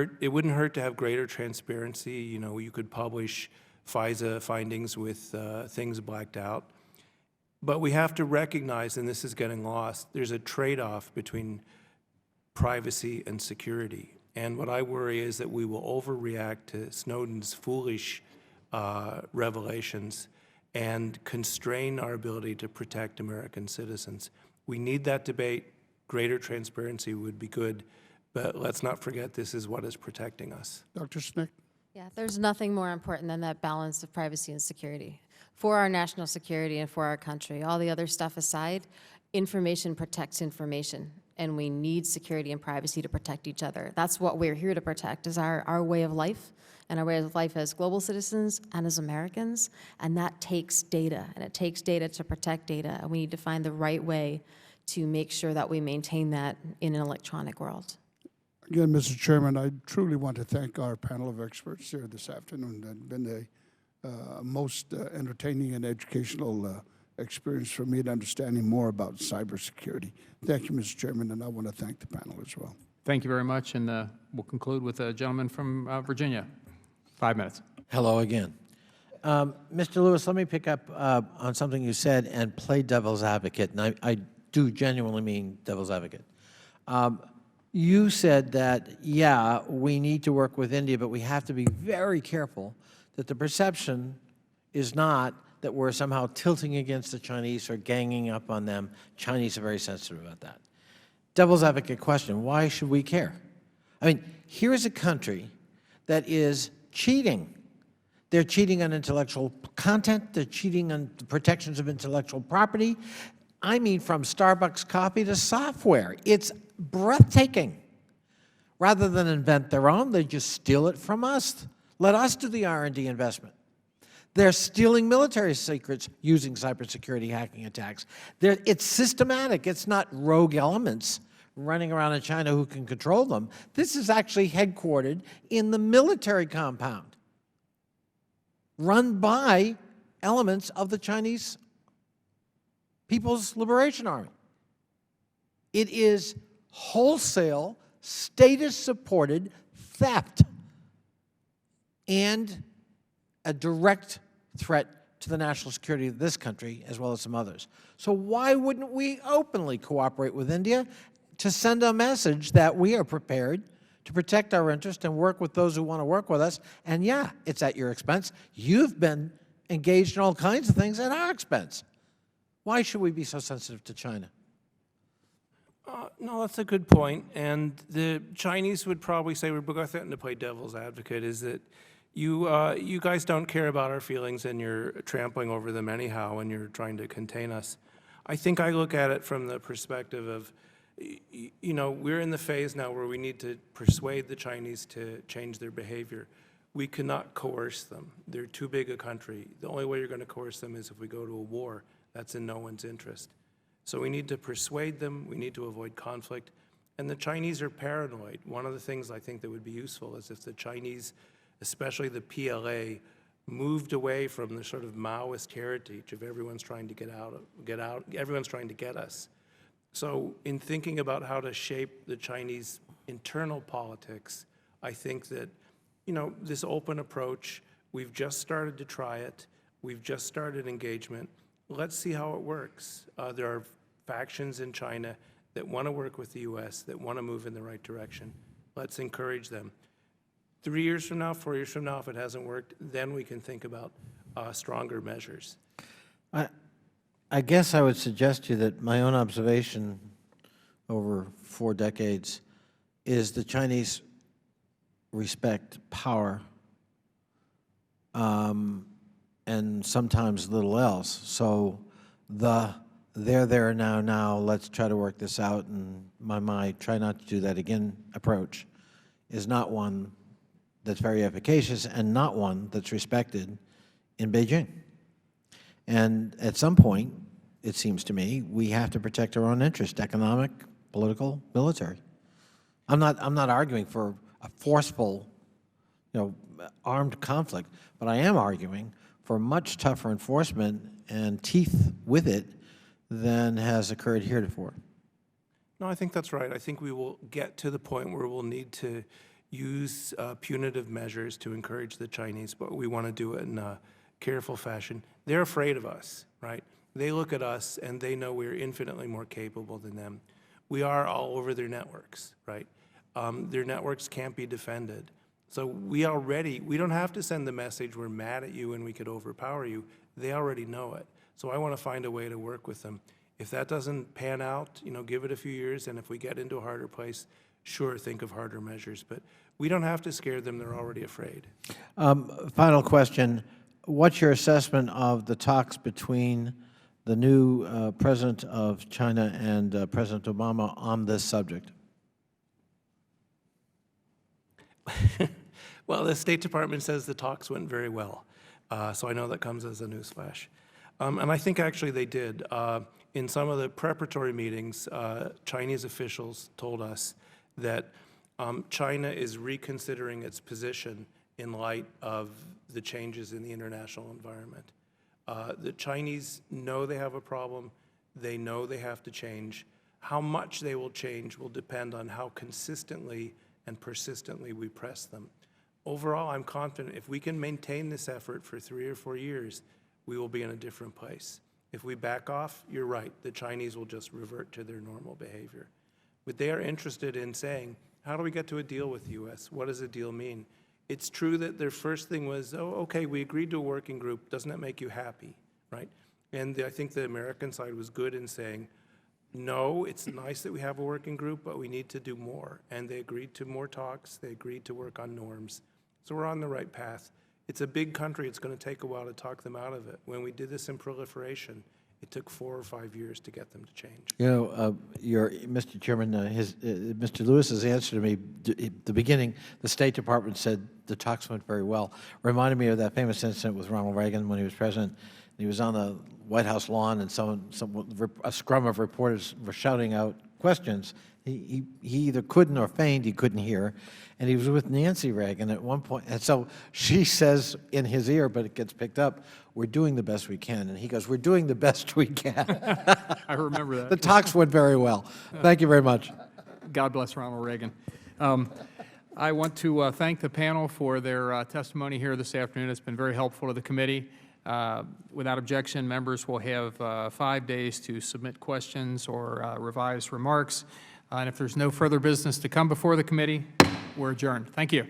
hurt to have greater transparency. You know, you could publish FISA findings with things blacked out. But we have to recognize, and this is getting lost, there's a trade-off between privacy and security. And what I worry is that we will overreact to Snowden's foolish revelations and constrain our ability to protect American citizens. We need that debate. Greater transparency would be good. But let's not forget this is what is protecting us. Dr. Snick? Yeah, there's nothing more important than that balance of privacy and security. For our national security and for our country, all the other stuff aside, information protects information, and we need security and privacy to protect each other. That's what we're here to protect, is our way of life, and our way of life as global citizens and as Americans, and that takes data, and it takes data to protect data, and we need to find the right way to make sure that we maintain that in an electronic world. Again, Mr. Chairman, I truly want to thank our panel of experts here this afternoon. It's been a most entertaining and educational experience for me in understanding more about cybersecurity. Thank you, Mr. Chairman, and I want to thank the panel as well. Thank you very much, and we'll conclude with a gentleman from Virginia. 5 minutes. Hello again. Mr. Lewis, let me pick up on something you said and play devil's advocate, and I do genuinely mean devil's advocate. You said that, yeah, we need to work with India, but we have to be very careful that the perception is not that we're somehow tilting against the Chinese or ganging up on them. Chinese are very sensitive about that. Devil's advocate question, why should we care? I mean, here's a country that is cheating. They're cheating on intellectual content. They're cheating on the protections of intellectual property. I mean, from Starbucks coffee to software. It's breathtaking. Rather than invent their own, they just steal it from us. Let us do the R&D investment. They're stealing military secrets using cybersecurity hacking attacks. It's systematic. It's not rogue elements running around in China who can control them. This is actually headquartered in the military compound, run by elements of the Chinese People's Liberation Army. It is wholesale, status-supported theft and a direct threat to the national security of this country as well as some others. So why wouldn't we openly cooperate with India to send a message that we are prepared to protect our interest and work with those who want to work with us? And yeah, it's at your expense. You've been engaged in all kinds of things at our expense. Why should we be so sensitive to China? No, that's a good point. And the Chinese would probably say, we're both threatening to play devil's advocate, is that you guys don't care about our feelings and you're trampling over them anyhow and you're trying to contain us. I think I look at it from the perspective of, you know, we're in the phase now where we need to persuade the Chinese to change their behavior. We cannot coerce them. They're too big a country. The only way you're going to coerce them is if we go to a war. That's in no one's interest. So we need to persuade them. We need to avoid conflict. And the Chinese are paranoid. One of the things I think that would be useful is if the Chinese, especially the PLA, moved away from the sort of Maoist heritage of everyone's trying to get out, everyone's trying to get us. So in thinking about how to shape the Chinese internal politics, I think that, you know, this open approach, we've just started to try it. We've just started engagement. Let's see how it works. There are factions in China that want to work with the U.S., that want to move in the right direction. Let's encourage them. 3 years from now, 4 years from now, if it hasn't worked, then we can think about stronger measures. I guess I would suggest to you that my own observation over 4 decades is the Chinese respect power and sometimes little else. So they're there now, let's try to work this out, and my try not to do that again approach is not one that's very efficacious and not one that's respected in Beijing. And at some point, it seems to me, we have to protect our own interest, economic, political, military. I'm not arguing for a forceful, armed conflict, but I am arguing for much tougher enforcement and teeth with it than has occurred heretofore. No, I think that's right. I think we will get to the point where we'll need to use punitive measures to encourage the Chinese, but we want to do it in a careful fashion. They're afraid of us, right? They look at us and they know we're infinitely more capable than them. We are all over their networks, right? Their networks can't be defended. So we don't have to send the message, we're mad at you and we could overpower you. They already know it. So I want to find a way to work with them. If that doesn't pan out, give it a few years, and if we get into a harder place, sure, think of harder measures. But we don't have to scare them, they're already afraid. Final question. What's your assessment of the talks between the new president of China and President Obama on this subject? Well, the State Department says the talks went very well. So I know that comes as a newsflash. And I think actually they did. In some of the preparatory meetings, Chinese officials told us that China is reconsidering its position in light of the changes in the international environment. The Chinese know they have a problem. They know they have to change. How much they will change will depend on how consistently and persistently we press them. Overall, I'm confident if we can maintain this effort for 3 or 4 years, we will be in a different place. If we back off, you're right, the Chinese will just revert to their normal behavior. But they are interested in saying, how do we get to a deal with the U.S.? What does a deal mean? It's true that their first thing was, oh, okay, we agreed to a working group. Doesn't that make you happy, right? And I think the American side was good in saying, no, it's nice that we have a working group, but we need to do more. And they agreed to more talks. They agreed to work on norms. So we're on the right path. It's a big country. It's going to take a while to talk them out of it. When we did this in proliferation, it took 4 or 5 years to get them to change. Mr. Chairman, Mr. Lewis's answer to me at the beginning, the State Department said the talks went very well. Reminded me of that famous incident with Ronald Reagan when he was president. He was on the White House lawn, and a scrum of reporters were shouting out questions. He either couldn't or feigned he couldn't hear, and he was with Nancy Reagan at one point. And so she says in his ear, but it gets picked up, "We're doing the best we can." And he goes, "We're doing the best we can." I remember that. The talks went very well. Thank you very much. God bless Ronald Reagan. I want to thank the panel for their testimony here this afternoon. It's been very helpful to the committee. Without objection, members will have 5 days to submit questions or revise remarks. And if there's no further business to come before the committee, we're adjourned. Thank you.